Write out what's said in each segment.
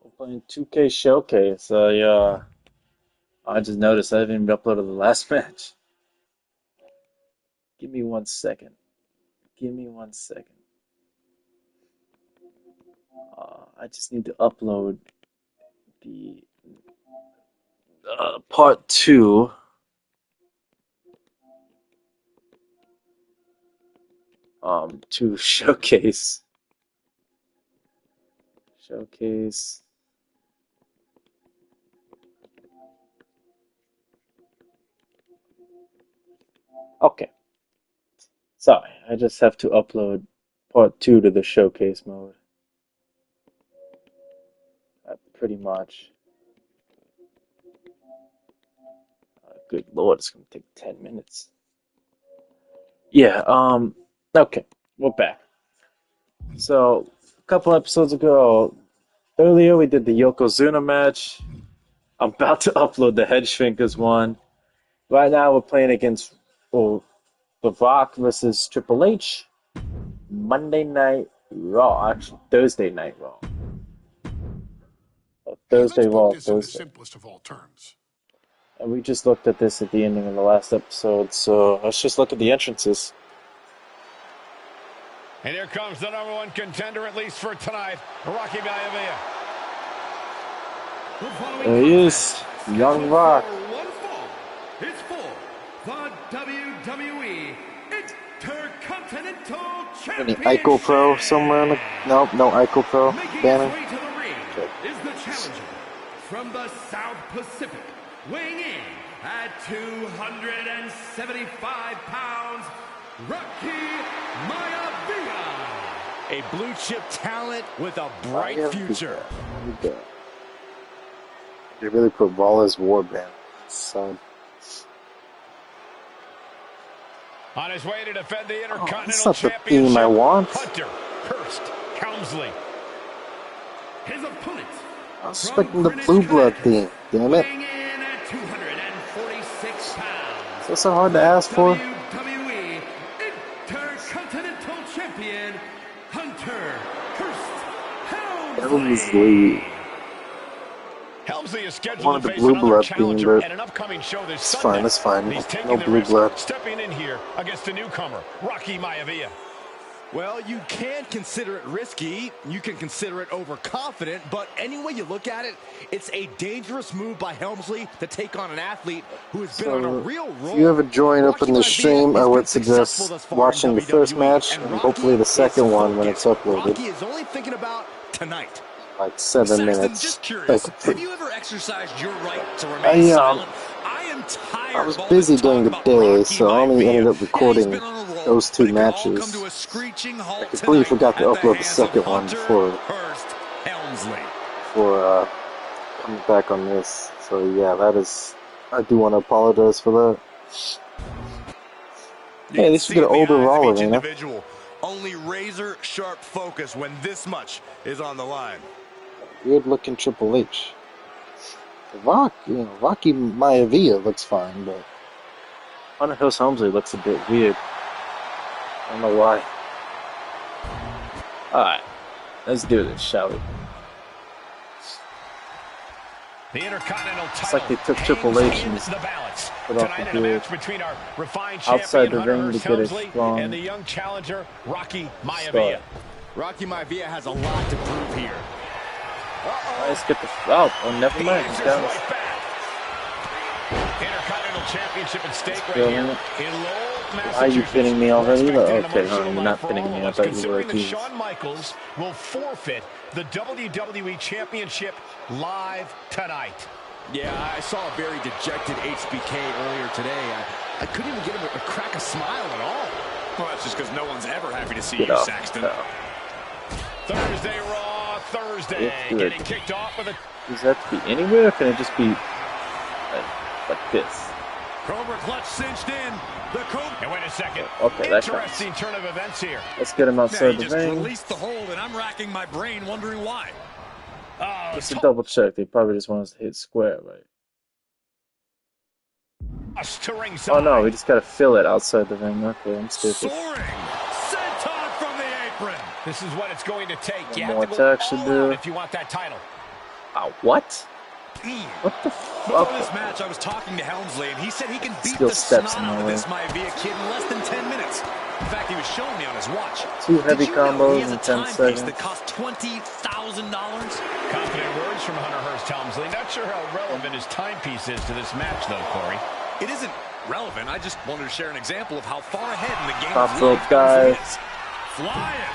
We're playing 2K Showcase. I just noticed I haven't even uploaded the last match. Give me 1 second. Give me 1 second. I just need to upload the part two to Showcase. Showcase. Okay. Sorry, I just have to upload part two to the Showcase mode. Pretty much. Good Lord, it's gonna take 10 minutes. Yeah, okay, we're back. So, a couple episodes ago, earlier we did the Yokozuna match. I'm about to upload the Head Shrinkers one. Right now we're playing against The Rock versus Triple H. Monday Night Raw, actually Thursday Night Raw. Hey, let's Thursday put Raw, this in the Thursday. simplest of all terms. And we just looked at this at the ending of the last episode, so let's just look at the entrances. And here comes the number one contender, at least for tonight, Rocky Maivia. There he is, Young Rock. It's for the WWE Intercontinental Championship. Any Ico Pro somewhere in the... Nope, no Ico Pro banner. Making his way to the ring is the challenger from the South Pacific, weighing in at 275 pounds, Rocky Maivia. A blue chip talent with a bright future. They really put Lawler's Warband. So. On his way to defend the That's Intercontinental not the Championship, theme I want. Hunter Hurst Helmsley. His opponent, I was expecting the Blue Blood theme. Damn it. weighing in at 246 pounds. Is that so hard to ask for? WWE Intercontinental Champion, Hunter Hurst Helmsley. Helmsley is scheduled Wanted to the face Blue another Blood challenger theme, at an upcoming show this it's Sunday. fine, it's fine. He's taking No the Blue risk, Blood. stepping in here against a newcomer, Rocky Maivia. Well, you can consider it risky, you can consider it overconfident, but any way you look at it, it's a dangerous move by Helmsley to take on an athlete who has been on a real roll. If you ever join up in the stream, I would suggest watching the first match and hopefully the second one when it's uploaded. Rocky is only thinking about tonight. Like 7 Saxton, minutes. just curious, Like, have you ever exercised your right to remain silent? I am tired I was of all busy this talk during the about day, Rocky so I only Maivia. ended up Yeah, recording he's been on a roll, those two but it could all come matches. to a screeching halt I completely tonight forgot to at the upload the hands of second one Hunter before Hurst Helmsley. Coming back on this. So yeah, I do want to apologize for that. Hey, at least we get an older Raw arena. Individual, only razor sharp focus when this much is on the line. Weird looking Triple H. The Rock, Rocky Maivia looks fine, but Hunter Hurst Helmsley looks a bit weird. I don't know why. Alright, let's do this, shall we? The Intercontinental title. It's like they took Triple H and the balance. put off Tonight the in a gear match between our refined outside champion the Hunter ring to Hurst get a Helmsley strong and the young challenger Rocky Maivia. start. Rocky Maivia has a lot to prove here. Let's get the... Oh, never mind. He's down. Intercontinental Championship at stake right Still here in in it. Lowell, Why are you Massachusetts. pinning me already? We're expecting Okay, an no, emotional you're night not for pinning all me. of I us, thought you were considering that teasing. Shawn Michaels will forfeit the WWE Championship live tonight. Yeah, I saw a very dejected HBK earlier today. I couldn't even get him to crack a smile at all. Well, that's just because no one's ever happy to see Get you, off. Saxton. No. Thursday Raw, Thursday, Let's do it. getting kicked off with a Does that have to be anywhere, or can it just be like this? Cobra clutch cinched in. The Cobra. And wait a second. Okay, that Interesting turn of events here. Let's get him Yeah, outside he the just ring. released the hold, and I'm racking my brain wondering why. Just to double check, they probably just want us to hit square, right? Toss to ringside. Oh no, we just gotta fill it outside the ring. Okay, I'm stupid. Soaring. Senton from the apron. This is what it's going to take. You One have more to go attack should all do. out if you want that title. What? What the Before fuck? this match, I was talking to Helmsley, and he said he can beat Still the steps snot in out my of way. this Maivia kid in less than 10 minutes. In fact, he was showing me on his watch. 2 heavy Did you know combos he has in a 10 timepiece seconds. that costs $20,000? Confident words from Hunter Hearst Helmsley. Not sure how relevant his timepiece is to this match, though, Corey. It isn't relevant. I just wanted to share an example of how far ahead in the game Top rope, guys. Flying.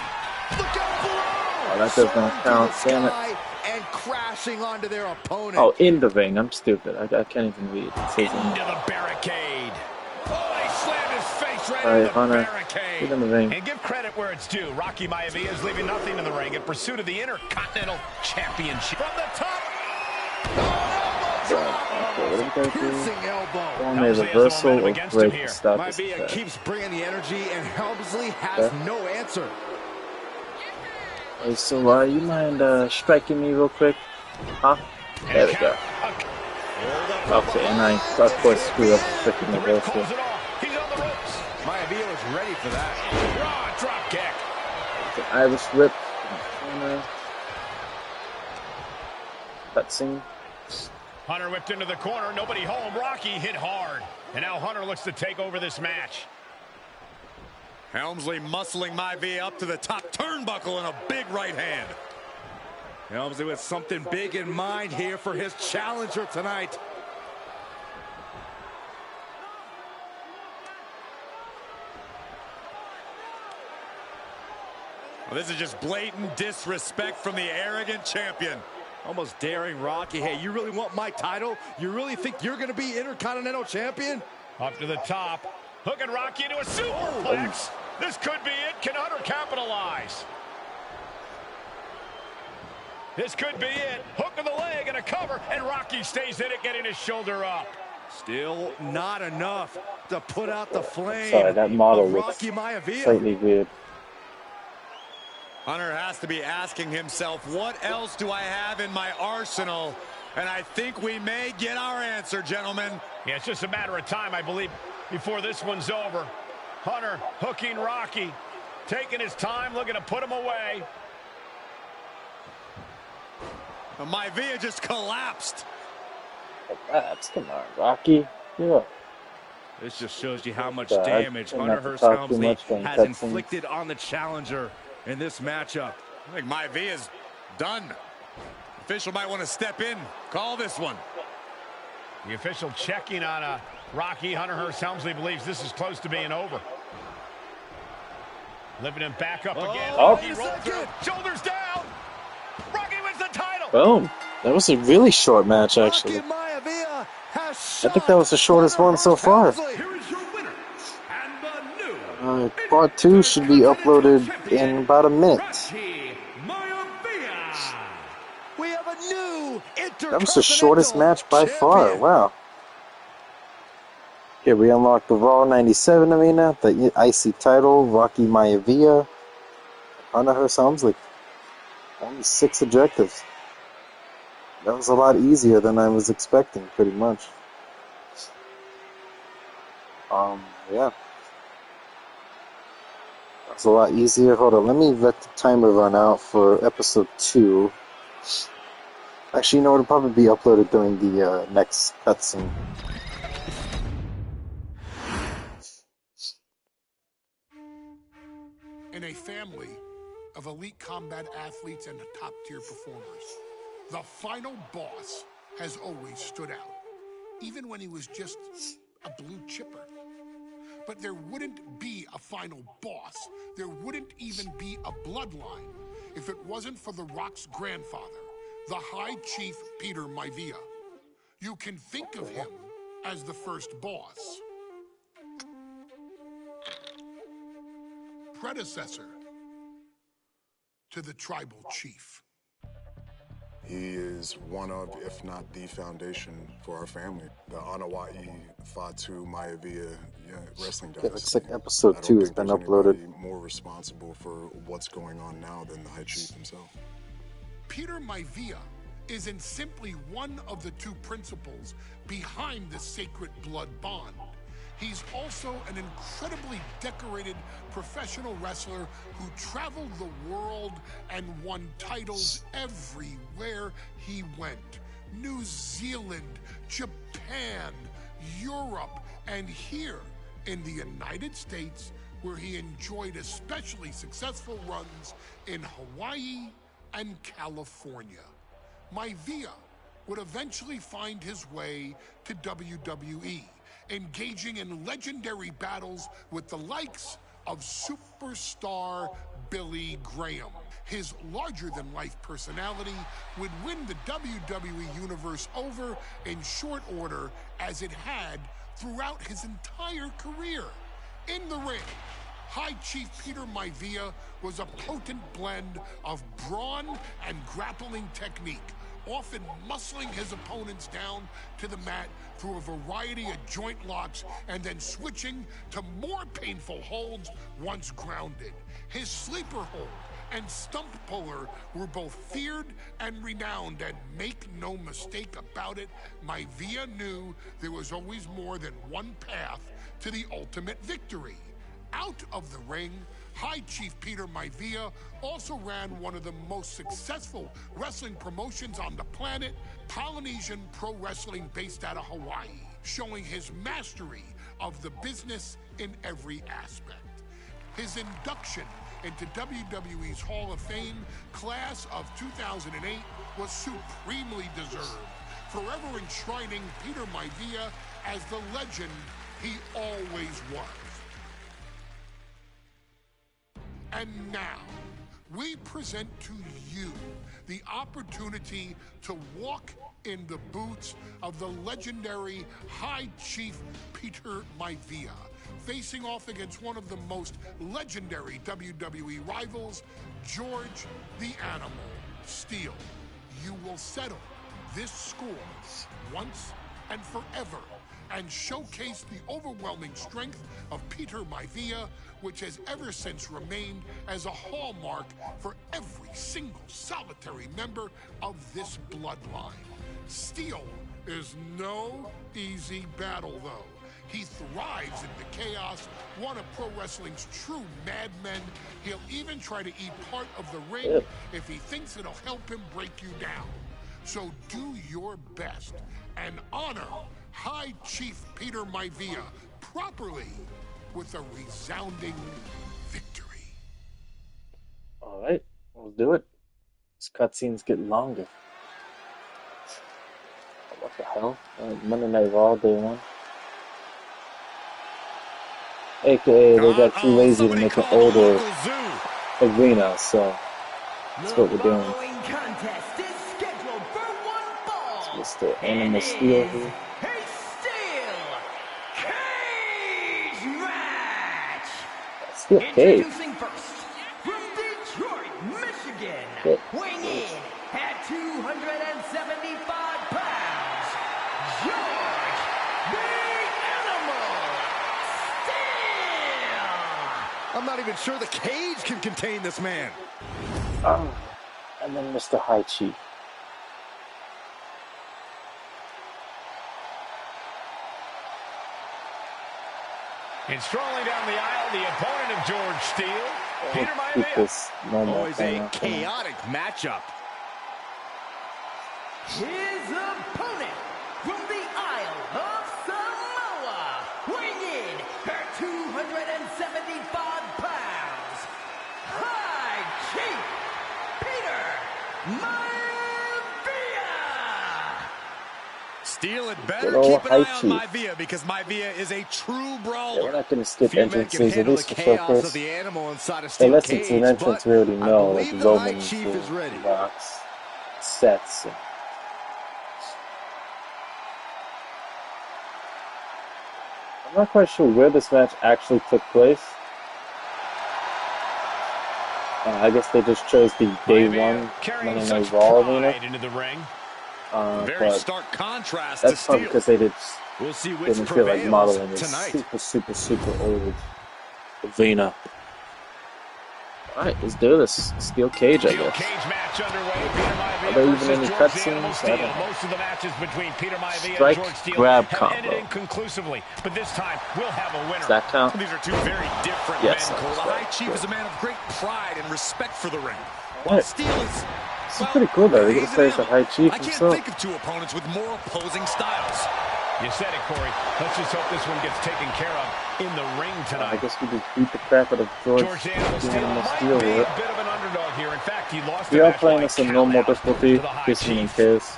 Look out below. Oh, that does not count. Damn it. And crashing onto their opponent. Oh, in the ring. I'm stupid. I can't even read. It says Into the barricade. Oh, he slammed his face right Alright, into the Hunter. barricade. Get in the ring. And give credit where it's due. Rocky Maivia is leaving nothing in the ring in pursuit of the Intercontinental Championship. From the top. Okay, what are we gonna do? Piercing elbow. Going a Helmsley has the reversal momentum or against him break here. to stop this Maivia attack. keeps bringing the energy, and Helmsley has Okay. no answer. Hey, so, you mind striking me real quick? Huh? There we go. Okay, and I, of course, screwed up the freaking The ref reversal. calls it off. He's on the ropes. Maivia was ready for that. Raw drop kick. The Irish whip. Cutscene. Hunter whipped into the corner. Nobody home. Rocky hit hard. And now Hunter looks to take over this match. Helmsley muscling Maivia up to the top turnbuckle in a big right hand. Helmsley with something big in mind here for his challenger tonight. Well, this is just blatant disrespect from the arrogant champion. Almost daring Rocky, hey, you really want my title? You really think you're going to be Intercontinental Champion? Up to the top. Hooking Rocky into a superplex. This could be it. Can Hunter capitalize? This could be it. Hook of the leg and a cover, and Rocky stays in it, getting his shoulder up. Still not enough to put out the flame. Sorry, that model of looks Rocky Maivia. slightly weird. Hunter has to be asking himself, what else do I have in my arsenal? And I think we may get our answer, gentlemen. Yeah, it's just a matter of time, I believe, before this one's over. Hunter hooking Rocky, taking his time, looking to put him away. Maivia just collapsed. Collapse. Come on, Rocky. Yeah. This just shows you how much I damage try Hunter not to Hearst talk too Helmsley much during has cutscenes. inflicted on the challenger in this matchup. I think Maivia's done. Official might want to step in, call this one. The official checking on Rocky. Hunter Hearst Helmsley believes this is close to being over. Lifting him back up again. Oh. Rocky rolled through. Shoulders down. Rocky wins the title. Boom. That was a really short match, actually. Maivia has I think that was the shortest one so far. Here is your winner, and the new Part 2 should be uploaded in about a minute. Rocky Maivia. We have a new That was the shortest match by far. Wow. Here we unlock the Raw 97 arena, the IC title, Rocky Maivia, Hunter Hearst Helmsley. Only 6 objectives. That was a lot easier than I was expecting, pretty much. Yeah. That's a lot easier. Hold on, let me let the timer run out for episode 2. Actually, you know, it'll probably be uploaded during the next cutscene. In a family of elite combat athletes and top-tier performers, the final boss has always stood out, even when he was just a blue chipper. But there wouldn't be a final boss, there wouldn't even be a bloodline if it wasn't for The Rock's grandfather, the High Chief Peter Maivia. You can think of him as the first boss. Predecessor to the tribal chief. He is one of, if not the foundation for our family. The Wwe2k25 Maivia wrestling dynasty. It looks like episode I don't 2 has think been there's uploaded. anybody more responsible for what's going on now than the High Chief himself. Peter Maivia isn't simply one of the 2 principles behind the sacred blood bond. He's also an incredibly decorated professional wrestler who traveled the world and won titles everywhere he went. New Zealand, Japan, Europe, and here in the United States, where he enjoyed especially successful runs in Hawaii and California. Maivia would eventually find his way to WWE, engaging in legendary battles with the likes of superstar Billy Graham. His larger-than-life personality would win the WWE Universe over in short order, as it had throughout his entire career. In the ring, High Chief Peter Maivia was a potent blend of brawn and grappling technique, often muscling his opponents down to the mat through a variety of joint locks and then switching to more painful holds once grounded. His sleeper hold and stump puller were both feared and renowned, and make no mistake about it, Maivia knew there was always more than one path to the ultimate victory. Out of the ring, High Chief Peter Maivia also ran one of the most successful wrestling promotions on the planet, Polynesian Pro Wrestling, based out of Hawaii, showing his mastery of the business in every aspect. His induction into WWE's Hall of Fame class of 2008 was supremely deserved, forever enshrining Peter Maivia as the legend he always was. And now, we present to you the opportunity to walk in the boots of the legendary High Chief Peter Maivia, facing off against one of the most legendary WWE rivals, George the Animal Steele. You will settle this score once and forever, and showcase the overwhelming strength of Peter Maivia, which has ever since remained as a hallmark for every single solitary member of this bloodline. Steele is no easy battle, though. He thrives in the chaos, one of pro wrestling's true madmen. He'll even try to eat part of the ring if he thinks it'll help him break you down. So do your best and honor High Chief Peter Maivia properly with a resounding victory. All right, we'll do it. These cutscenes get longer. What the hell? Monday Night Raw, day one. AKA, they got too lazy to make an older arena, so that's what we're doing. It's Mr. Animal Steele here. Steel cage. Introducing first, from Detroit, Michigan, weighing in at 275 pounds, George the Animal Steele. I'm not even sure the cage can contain this man. And then Mr. High Chief. And strolling down the aisle, the opponent of George Steele, Peter Maivia. Always a chaotic matchup. His opponent from the Isle of Samoa, weighing in at 275 pounds, High Chief Peter Maivia. Steele had better keep an eye on Maivia, because Maivia is a true brawler. Yeah, we're not going to skip entrances, at least for chaos first. of the animal inside a steel Unless cage, it's an entrance we already know, like Romans Chief is ready. Rocks, sets. I'm not quite sure where this match actually took place. I guess they just chose the day one Monday Night Raw arena. Into the ring. Very stark contrast that's to probably Steele. because they We'll see which didn't feel like modeling tonight. super old arena. Alright, let's do this. Steel cage, I Steel guess. cage match underway. Peter Maivia Are there even versus any George cutscenes? Animal I Steele. don't know. Most of the matches between Peter Maivia Strike, and George Steele grab have combo. ended inconclusively, but this time we'll have a winner. Does that count? These are two very different Yes, men, Cole. The right. High Chief is a man of great pride and respect for the ring. Right. Steele is... This is pretty cool, though. They get to play as the High Chief I can't himself. think of two opponents with more opposing styles. You said it, Corey. Let's just hope this one gets taken care of in the ring I tonight. guess we just beat the crap out of George Animal Steele Animal might Steele be with a it. bit of an underdog here. In fact, he lost We the are match playing by this in count normal out difficulty, to the High in case anyone Chief. cares.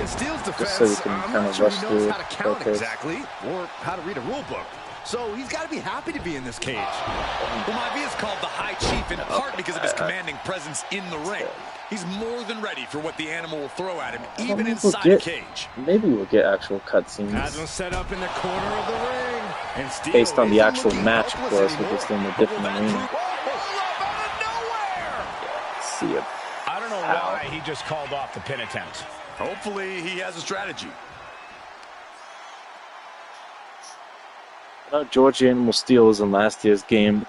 In Steele's defense, so we can I'm kind not of sure rush he knows through how to count okay. exactly, or how to read a rule book. So he's got to be happy to be in this cage. Well, Maivia is called the High Chief in part because of his commanding presence in the ring. He's more than ready for what the animal will throw at him, even inside a cage. Maybe we'll get actual cutscenes Has him set up in the corner of the ring. And Steele based on the isn't actual looking match, of helpless course, anymore. with just in a Will different that arena. prove... See it. I don't know why he just called off the pin attempt. Hopefully he has a strategy. George Animal Steele was in last year's game,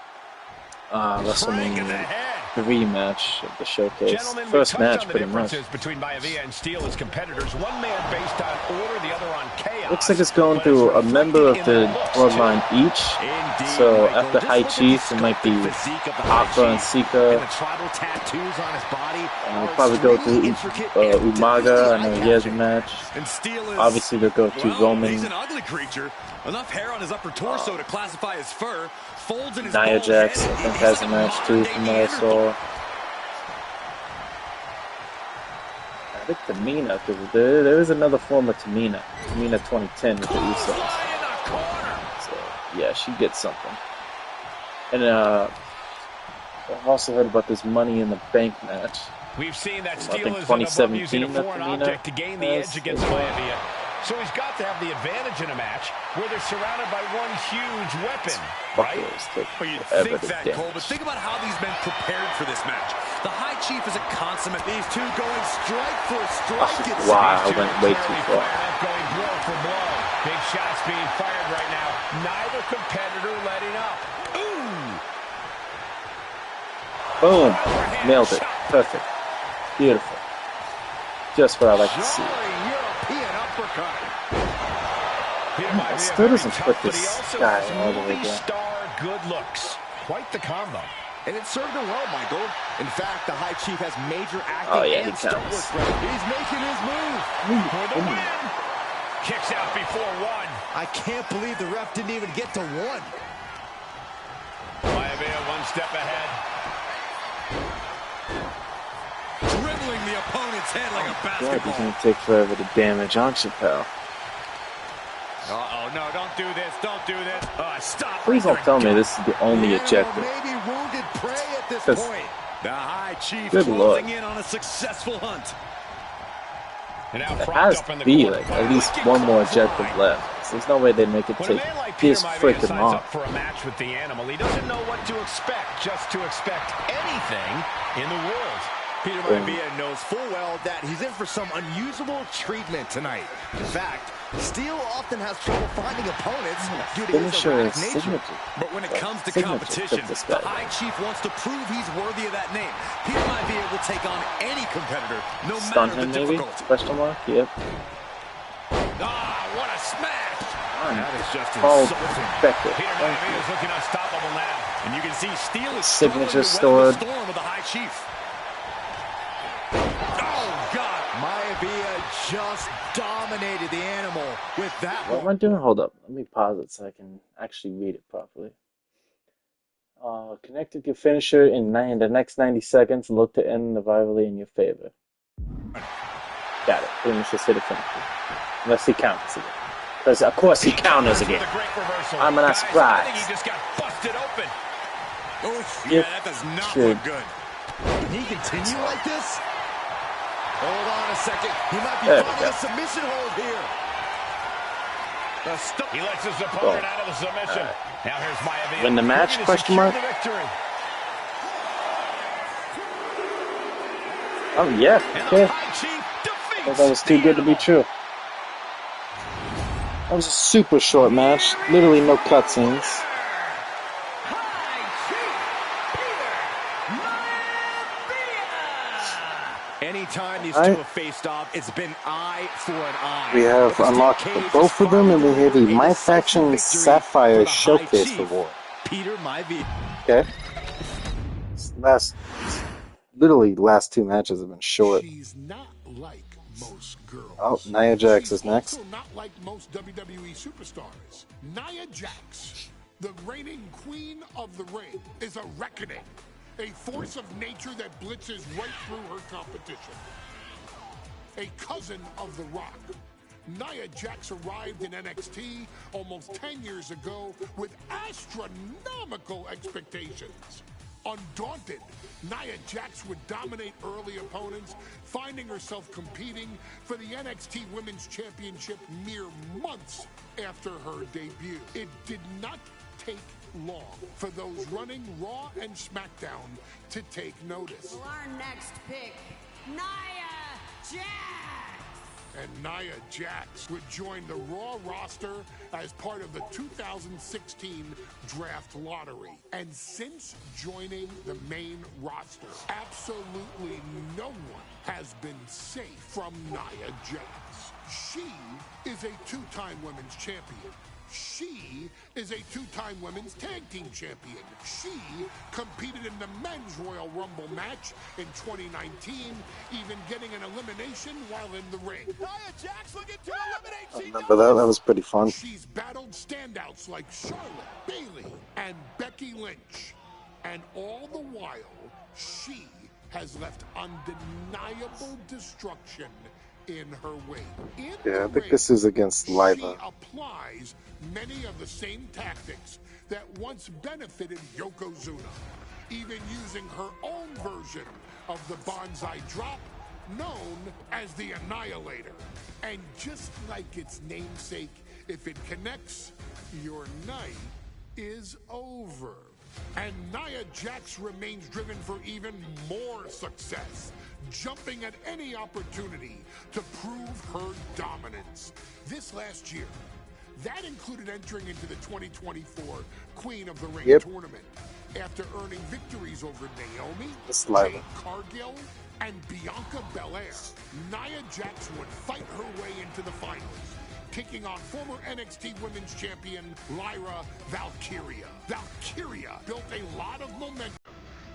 Right in the WrestleMania head. 3 match of the showcase. Gentlemen, First we touched match, on the pretty much. differences between Maivia and Steele as competitors. One man based on order, the other on chaos. Looks like it's going But through a reflected member of in the their looks, bloodline too. each. Indeed, So Michael. after Just High look at Chief, the it might be sculpted physique of the High Aqua and Chief. Sika. And the tribal tattoos on his body And we'll are probably go extremely through intricate and Umaga. I know definitely he has a eye-catching. match. And Steele is... Obviously, they'll go to Roman. He's an ugly creature. Enough hair on his upper torso to classify as fur. Folds in his Nia bald Jax, head. I think, He's has like a match too, modern-day from what I Neanderthal. saw. I think Tamina, because there is another form of Tamina. Tamina 2010 with the Usos. So, yeah, she gets something. And I've also heard about this Money in the Bank match. We've seen that I Steele think is above 2017 using a that foreign Tamina object to gain the has edge against as well. Maivia. So he's got to have the advantage in a match where they're surrounded by one huge weapon, right? Buckles take Well, you'd forever think to that, Cole, but damage. think about how these men prepared for this match. The High Chief is a consummate. These two going strike for strike. It Wow, I seems. went way too Clearly far. fired up, going blow for blow. Big shots being fired right now. Neither competitor letting up. Ooh! Boom! Nailed it. Perfect. Beautiful. Just what I like to see. European uppercut. I still doesn't put this guy all the way down. Star good looks. Quite the combo. And it served him well, Michael. In fact, the High Chief has major acting Oh, yeah, he and stunt counts. work ready. He's making his move. For the win. Kicks out before one. I can't believe the ref didn't even get to one. Maivia one step ahead. Dribbling the opponent's head like a God, basketball. he's gonna take forever to damage, aren't you, pal? Uh-oh, no, don't do this. Don't do this. Stop. Please don't tell me this is the only The animal objective. may be wounded prey at this 'Cause- point. The High Chief Good closing Lord. in on a successful hunt. And now There propped has up in to the be corner. like at least one more objective left. So there's no way they make it When a take man like Peter his Maivia freaking signs up off. for a match with the animal, he doesn't know what to expect, just to expect anything in the world. Peter Maivia knows full well that he's in for some unusual treatment tonight. In fact, Steele often has trouble finding opponents due to his Finisher erratic is nature. signature. But when it comes to Signature competition, fit this the guy. High Chief wants to prove he's worthy of that name. Peter Maivia will take on any competitor, no Stun matter the him maybe? difficulty. Question mark? Yep. Ah, what a smash! That is just All insulting. effective. Peter Thank Maivia you. is looking unstoppable now. And you can see Steele is Signature struggling to weather the stored. storm of the High Chief. Oh, God! Maivia just dominated the animal with that What am one. I doing? Hold up. Let me pause it so I can actually read it properly. Connected your finisher in the next 90 seconds. Look to end the rivalry in your favor. Got it. Pretty much just hit a finisher. Unless he counters again. Because of course he counters again. The great reversal. I'm not Guys, I surprised. think he just got busted open. Oh, Yep. yeah, that does not Should. look good. Can he continue like this? Hold on a second. He might be There we finding go. a submission hold here. He lets his opponent Oh. out of the submission. All right. Now here's Maivia. Win the match, looking to question secure mark? the victory. Oh yeah. And Okay. the High Chief defeats Thought that was too good to be true. That was a super short match. Literally no cutscenes. High Chief Peter these two Alright. have faced off, it's been eye for an eye. We have unlocked both of them, and we have the My Faction Sapphire Showcase reward. Peter Maivia. Okay. Literally, last two matches have been short. She's not like most girls. Oh, Nia Jax is next. Also not like most WWE superstars. Nia Jax, the reigning queen of the ring, is a reckoning. A force of nature that blitzes right through her competition. A cousin of The Rock. Nia Jax arrived in NXT almost 10 years ago with astronomical expectations. Undaunted, Nia Jax would dominate early opponents, finding herself competing for the NXT Women's Championship mere months after her debut. It did not take long for those running Raw and SmackDown to take notice. For our next pick, Nia Jax. And Nia Jax would join the Raw roster as part of the 2016 draft lottery. And since joining the main roster, absolutely no one has been safe from Nia Jax. She is a two-time women's champion. She is a two-time women's tag team champion. She competed in the men's Royal Rumble match in 2019, even getting an elimination while in the ring. Nia Jax looking to eliminate. I remember that. That was pretty fun. She's battled standouts like Charlotte, Bayley, and Becky Lynch. And all the while, she has left undeniable destruction in her wake. Yeah, I think this is against Lyra. She applies many of the same tactics that once benefited Yokozuna, even using her own version of the bonsai drop, known as the Annihilator. And just like its namesake, if it connects, your night is over. And Nia Jax remains driven for even more success, jumping at any opportunity to prove her dominance. This last year, that included entering into the 2024 Queen of the Ring tournament after earning victories over Naomi, Jade Cargill, and Bianca Belair. Nia Jax would fight her way into the finals, taking on former NXT Women's Champion Lyra Valkyria. Valkyria built a lot of momentum,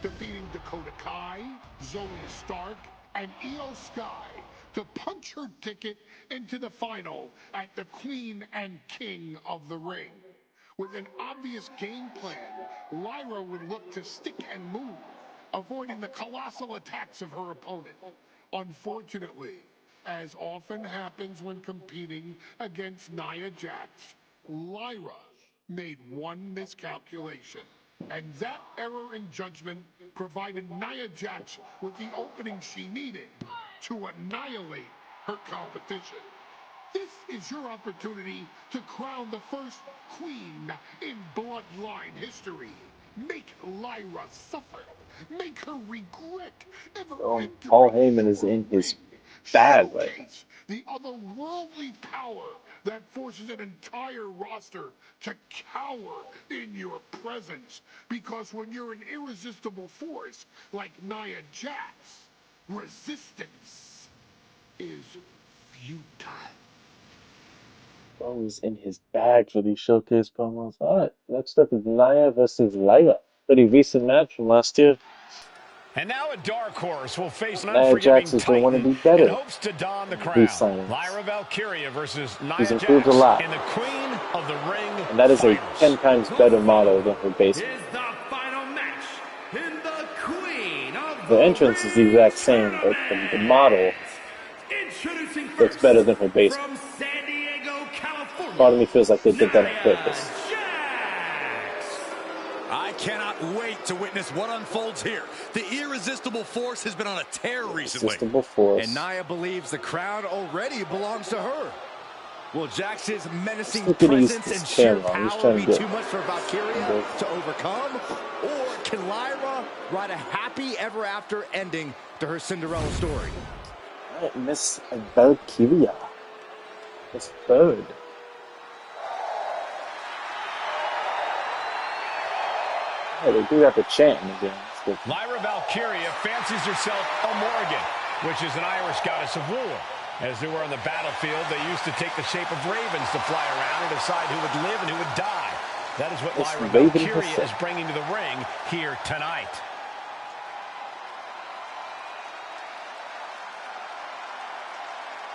defeating Dakota Kai, Zoe Stark, and Io Sky to punch her ticket into the final at the Queen and King of the Ring. With an obvious game plan, Lyra would look to stick and move, avoiding the colossal attacks of her opponent. Unfortunately, as often happens when competing against Nia Jax, Lyra made one miscalculation. And that error in judgment provided Nia Jax with the opening she needed to annihilate her competition. This is your opportunity to crown the first queen in Bloodline history. Make Lyra suffer. Make her regret ever Paul Heyman is in his bag right now. the otherworldly power that forces an entire roster to cower in your presence. Because when you're an irresistible force like Nia Jax, resistance is futile. Always in his bag for these showcase promos. Alright, next up is Nia versus Lyra. Pretty recent match from last year. And now a dark horse will face an Nia unforgiving Jax is going to want to Titan be better. in hopes to don the crown. Lyra Valkyria versus Nia She's Jax improved a lot. in the Queen of the Ring And that is a finals. 10 times better model than her base. Is the final match in the Queen of The entrance is the exact same, but the model looks better than her base. from San Diego, California. Part of me feels like they did that on purpose. I cannot wait to witness what unfolds here. The irresistible force has been on a tear recently. Irresistible force. And Nia believes the crowd already belongs to her. Will Jax's menacing He's gonna use presence this and sheer camera. He's power trying be to get- too much for Valkyria to overcome? Or can Lyra write a happy ever after ending to her Cinderella story? Alright, Miss Valkyria. Miss Bird. Yeah, they do have to chant in the game. Lyra Valkyria fancies herself a Morrigan. which is an Irish goddess of war. As they were on the battlefield, they used to take the shape of ravens to fly around and decide who would live and who would die. That is what Lyra Valkyria is bringing to the ring here tonight.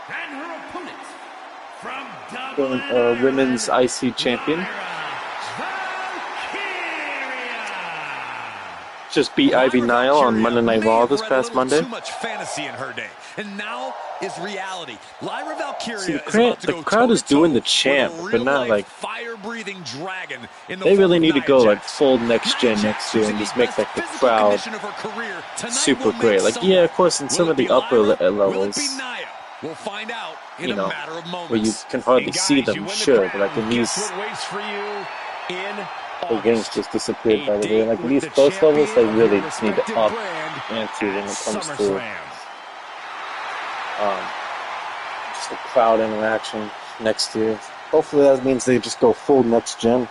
And her opponent from Women's IC champion. Just beat Ivy Nile on Monday Night Raw this past Monday. Too much fantasy in her day, and now is reality. Lyra Valkyria See, is about to go the crowd is doing the champ, but not like fire-breathing dragon. They really need to go like full next gen next year and just make like the crowd super great. Like, yeah, of course, in some of the upper levels, we'll find out in you know, a matter of moments. where you can hardly see them, sure, but like in these, the games just disappeared by the way. Like in these close levels, they really just need to up ante when it comes to just the crowd interaction next year. Hopefully that means they just go full next gen.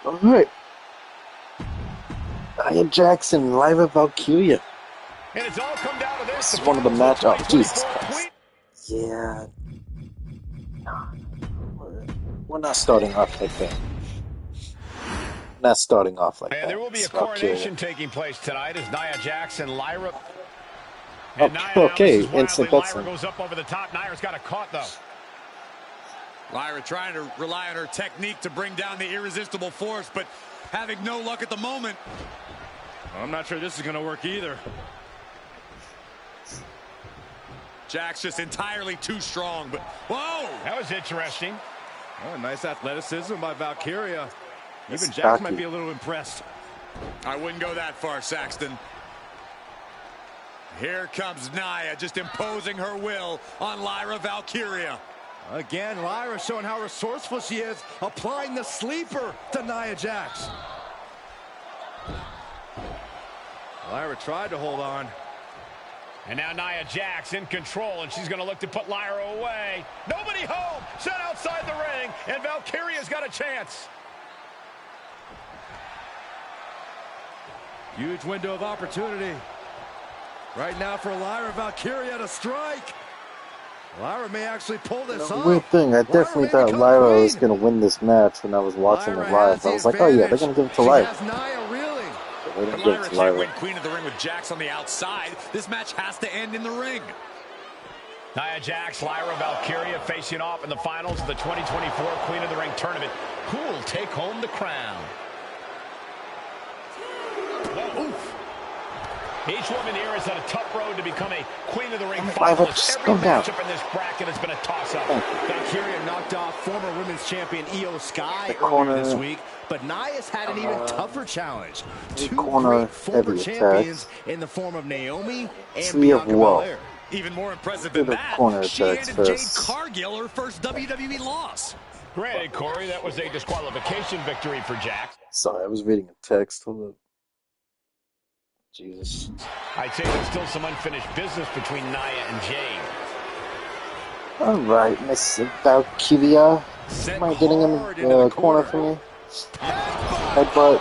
Alright. Nia Jackson, Lyra Valkyria. And it's all come down to this. This is one of the match. Oh, Jesus Christ. Yeah. We're not starting off like that. Not starting off like that. And there will be a coronation taking place tonight as Nia Jackson, Lyra. And okay, instant Lyra goes up over the top. Nia's got a caught though. Lyra trying to rely on her technique to bring down the irresistible force, but having no luck at the moment. I'm not sure this is going to work either. Jack's just entirely too strong, but whoa! That was interesting. Oh, nice athleticism by Valkyria. Even Jax might be a little impressed. I wouldn't go that far, Saxton. Here comes Nia, just imposing her will on Lyra Valkyria. Again, Lyra showing how resourceful she is, applying the sleeper to Nia Jax. Lyra tried to hold on. And now Nia Jax in control, and she's going to look to put Lyra away. Nobody home, set outside the ring, and Valkyria's got a chance. Huge window of opportunity. Right now for Lyra Valkyria to strike. Lyra may actually pull this off. Weird thing, I definitely thought Lyra was going to win this match when I was watching it live. I was like, oh yeah, they're going to give it to Lyra. But Lyra can't win Queen of the Ring with Jax on the outside. This match has to end in the ring. Nia Jax, Lyra Valkyria facing off in the finals of the 2024 Queen of the Ring tournament. Who will take home the crown? Whoa, oof. Each woman here has had a tough road to become a Queen of the Ring finalist. Every matchup in this bracket has been a toss-up. Valkyria knocked off former women's champion Io Sky earlier this week, but Nia's had an even tougher challenge. Two great former champions in the form of Naomi and Bianca Belair. Even more impressive than that, she handed Jade Cargill her first WWE loss. Granted, Corey, that was a disqualification victory for Jax. Sorry, I was reading a text. Hold up. Jesus. I'd say there's still some unfinished business between Nia and Jade. Alright, Miss Valkyria. Am I getting him in the corner for me? Headbutt.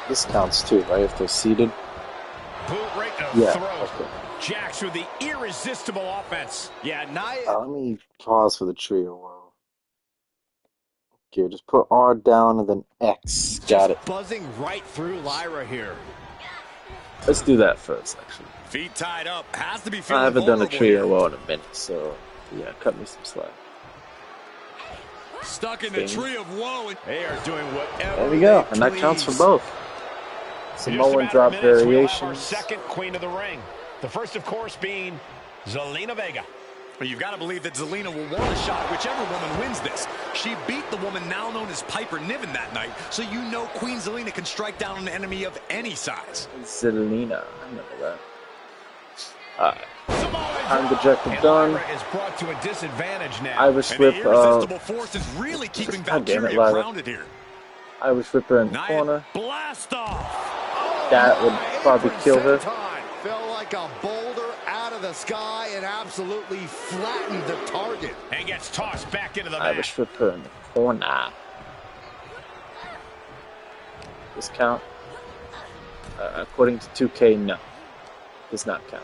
This counts too, right? If they're seated. Boot right in the yeah. throat. Okay. Jax with the irresistible offense. Yeah, Nia. Let me pause for the trio while. Okay, just put R down and then X. Got it. Buzzing right through Lyra here. Let's do that first, actually. Feet tied up. Has to be. I haven't done a trio well in a minute, so yeah, cut me some slack. Stuck in the tree of woe. They are doing whatever. There we go, and that counts for both. Samoan drop variations. Second Queen of the Ring. The first, of course, being Zelina Vega. But you've got to believe that Zelina will want a shot whichever woman wins this. She beat the woman now known as Piper Niven that night, so you know Queen Zelina can strike down an enemy of any size. Zelina, I remember that. Time to eject the done. Is brought to a disadvantage now. Irish whip. Irresistible force is really keeping Valkyria grounded here. Irish whipper in the corner. Blast off. That would probably kill her. Felt like a boulder out of the sky and absolutely flattened the target. And gets tossed back into the mat. Irish whipper in the corner. Discount. According to 2K, no. Does not count.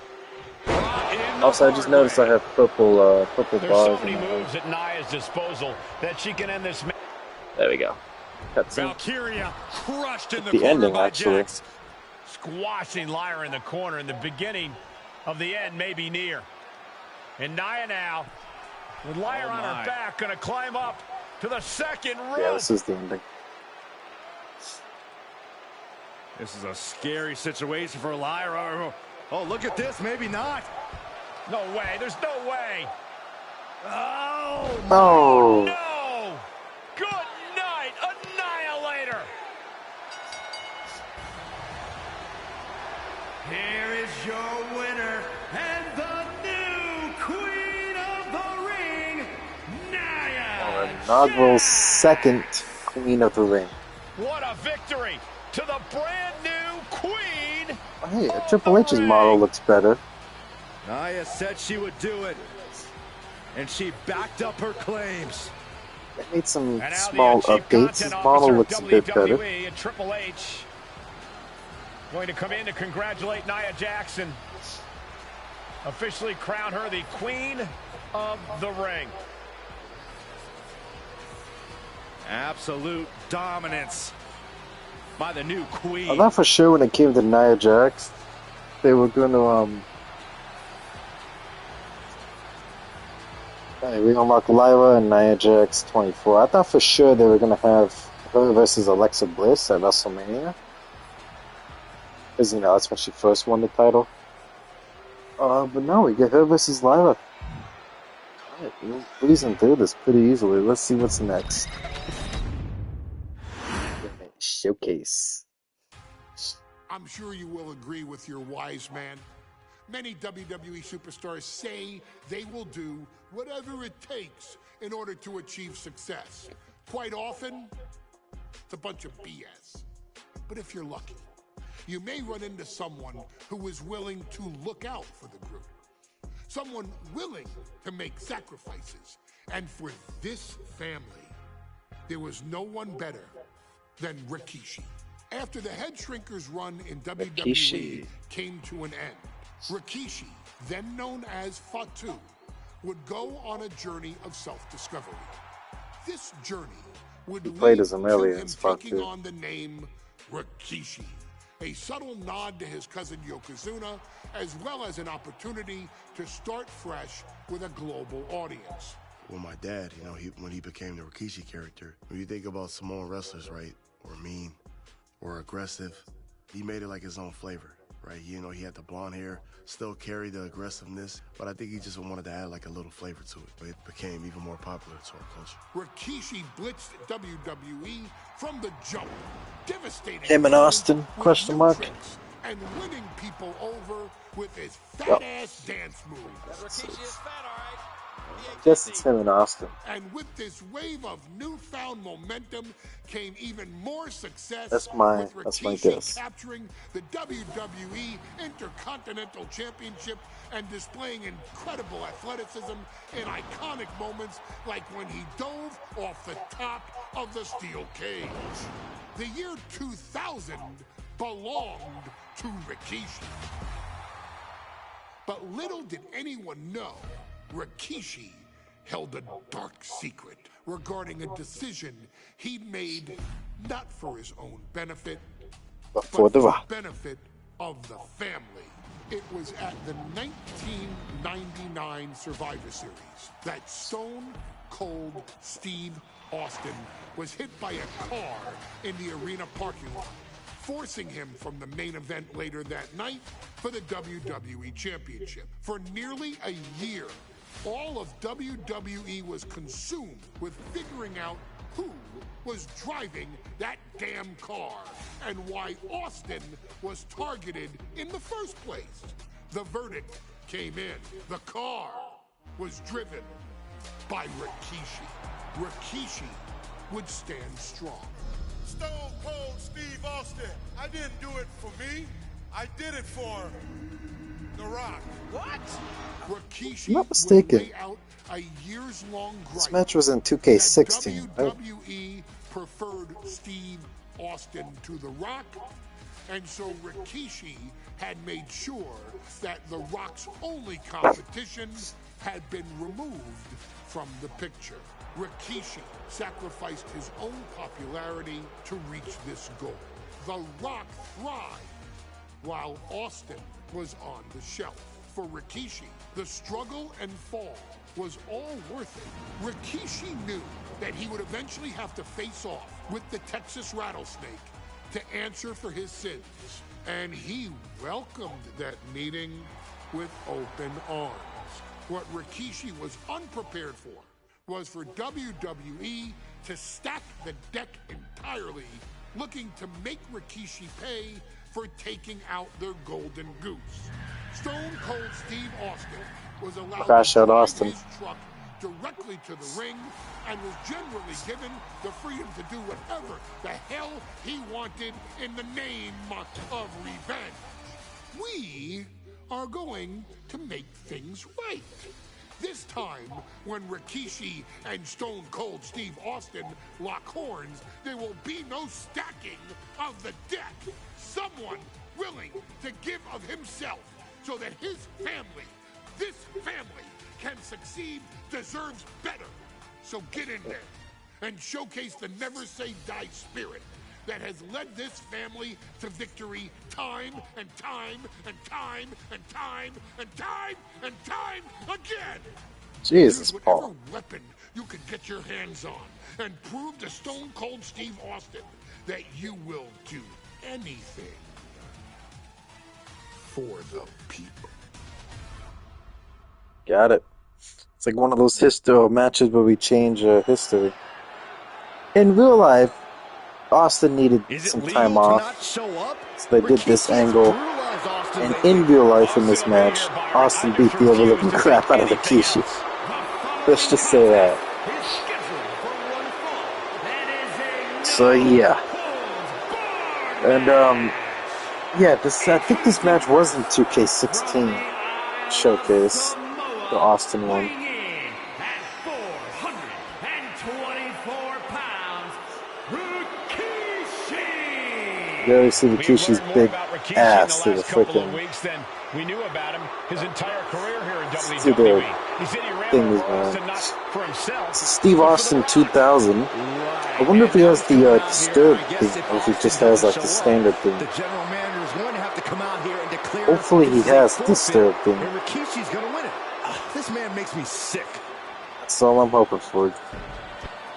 Also, I just noticed I have purple There's bars. So many moves at Nia's disposal that she can end this match. There we go. Valkyria crushed in the ending, by actually. Jax. Squashing Lyra in the corner, and the beginning of the end may be near. And Nia now, with Lyra on her back, going to climb up to the second rope. Yeah, this is the ending. This is a scary situation for Lyra. Oh, look at this. Maybe not. No way. There's no way. Oh, no. No. Good night, Annihilator. Here is your winner and the new Queen of the Ring, Nia Inaugural second Queen of the Ring. What a victory to the brand new Queen. Hey, Triple H's model looks better. Nia said she would do it, and she backed up her claims. They made some small updates. His model looks a bit better. And Triple H going to come in to congratulate Nia Jax, officially crown her the Queen of the Ring. Absolute dominance by the new Queen. I'm not for sure when it came to Nia Jax, they were going to we unlock Lyra and Nia Jax 24. I thought for sure they were going to have her versus Alexa Bliss at WrestleMania. Because, you know, that's when she first won the title. But no, we get her versus Lyra. Alright, we're breezing through this pretty easily. Let's see what's next. Showcase. I'm sure you will agree with your wise man. Many WWE superstars say they will do whatever it takes in order to achieve success. Quite often, it's a bunch of BS. But if you're lucky, you may run into someone who is willing to look out for the group. Someone willing to make sacrifices. And for this family, there was no one better than Rikishi. After the Head Shrinkers run in WWE came to an end, Rikishi, then known as Fatu, would go on a journey of self-discovery. This journey would lead to him taking on the name Rikishi, a subtle nod to his cousin Yokozuna, as well as an opportunity to start fresh with a global audience. Well, my dad, you know, when he became the Rikishi character, when you think about Samoan wrestlers, right, or mean, or aggressive, he made it like his own flavor, right? You know, he had the blonde hair, still carried the aggressiveness, but I think he just wanted to add like a little flavor to it. But it became even more popular to our culture. Rikishi blitzed WWE from the jump, devastating him and Austin, question mark, and winning people over with his fat-ass dance moves. Rikishi is fat, all right. I guess it's him and Austin. And with this wave of newfound momentum came even more success. That's my guess. Capturing the WWE Intercontinental Championship and displaying incredible athleticism in iconic moments like when he dove off the top of the steel cage. The year 2000 belonged to Rikishi. But little did anyone know, Rikishi held a dark secret regarding a decision he'd made not for his own benefit, but for the benefit of the family. It was at the 1999 Survivor Series that Stone Cold Steve Austin was hit by a car in the arena parking lot, forcing him from the main event later that night for the WWE Championship. For nearly a year, all of WWE was consumed with figuring out who was driving that damn car and why Austin was targeted in the first place. The verdict came in. The car was driven by Rikishi. Rikishi would stand strong. Stone Cold Steve Austin. I didn't do it for me. I did it for The Rock. What? Rikishi I'm not mistaken. would lay out a years-long gripe. This match was in 2K16. WWE preferred Steve Austin to The Rock, And so Rikishi had made sure that The Rock's only competition had been removed from the picture. Rikishi sacrificed his own popularity to reach this goal. The Rock thrived while Austin was on the shelf. For Rikishi, the struggle and fall was all worth it. Rikishi knew that he would eventually have to face off with the Texas Rattlesnake to answer for his sins. And he welcomed that meeting with open arms. What Rikishi was unprepared for was for WWE to stack the deck entirely, looking to make Rikishi pay for taking out their golden goose. Stone Cold Steve Austin was allowed to drive his truck directly to the ring and was generally given the freedom to do whatever the hell he wanted in the name of revenge. We are going to make things right. This time, when Rikishi and Stone Cold Steve Austin lock horns, there will be no stacking of the deck. Someone willing to give of himself so that his family, this family, can succeed, deserves better. So get in there and showcase the never say die spirit that has led this family to victory time and time and time and time and time and time again. Jesus, Use Paul. whatever weapon you could get your hands on and prove to Stone Cold Steve Austin that you will do anything for the people. Got it. It's like one of those matches where we change history. In real life, Austin needed some time off, so they did this angle. And in real life, in this match, Austin beat the ever-living crap out of Rikishi. Let's just say that. So yeah, and yeah, I think this match was in 2K16 showcase. The Austin one. You already see Rikishi's big ass to the freaking. We knew about him his entire career here in WWE. He said he ran the Royals enough for himself. Steve Austin 2000. I wonder if he has the Disturbed theme, or if he just has like the standard theme. The general manager is going to have to come out here and declare. Hopefully he has Disturbed theme. And Rikishi's going to win it. This man makes me sick. That's all I'm hoping for.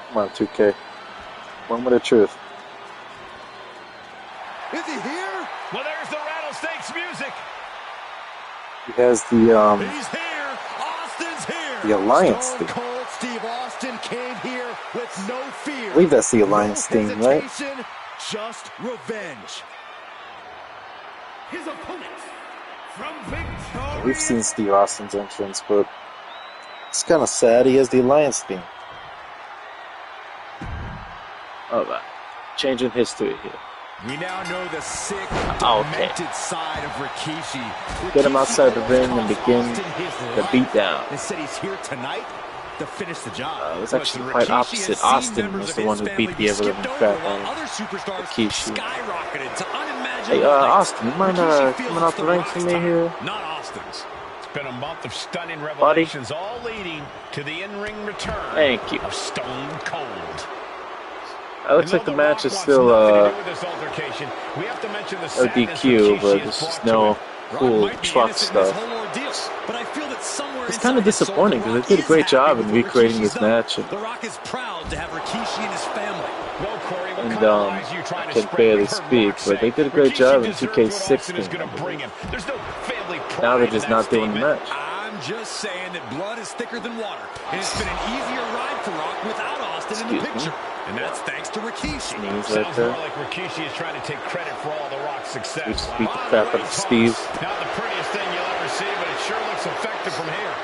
Come on, 2K. One with the truth. Is he here? Well, there's the Rattlesnakes music. He has the He's here. Austin's here. the Alliance Stone theme. Cold Steve Austin came here with no fear. I believe that's the Alliance theme, right? Just revenge. His opponent from Victoria. We've seen Steve Austin's entrance, but it's kind of sad he has the Alliance theme. Alright, changing history here. We now know the sick, demented side of Rikishi. Get him outside the ring and begin the beatdown. They said he's here tonight to finish the job. It was actually quite opposite. Austin was the one who beat the ever-living crap out of Rikishi. Hey, Austin, you mind coming out the ring for me here? Not Austin's. It's been a month of stunning revelations, all leading to the in-ring return of Stone Cold. It looks like the match is still a DQ, but there's just no cool truck stuff. It's kind of disappointing because they did a great job in recreating this match. And, I can barely speak, but they did a great job in 2K16. Now they're just not doing the match. I'm just saying that blood is thicker than water, and it's been an easier ride for Rock without Austin in the picture. And that's thanks to Rikishi. Sounds more like Rikishi is trying to take credit for all the Rock's success. Just beat the crap out of Steve. Not the prettiest thing you'll ever see, but it sure looks effective from here.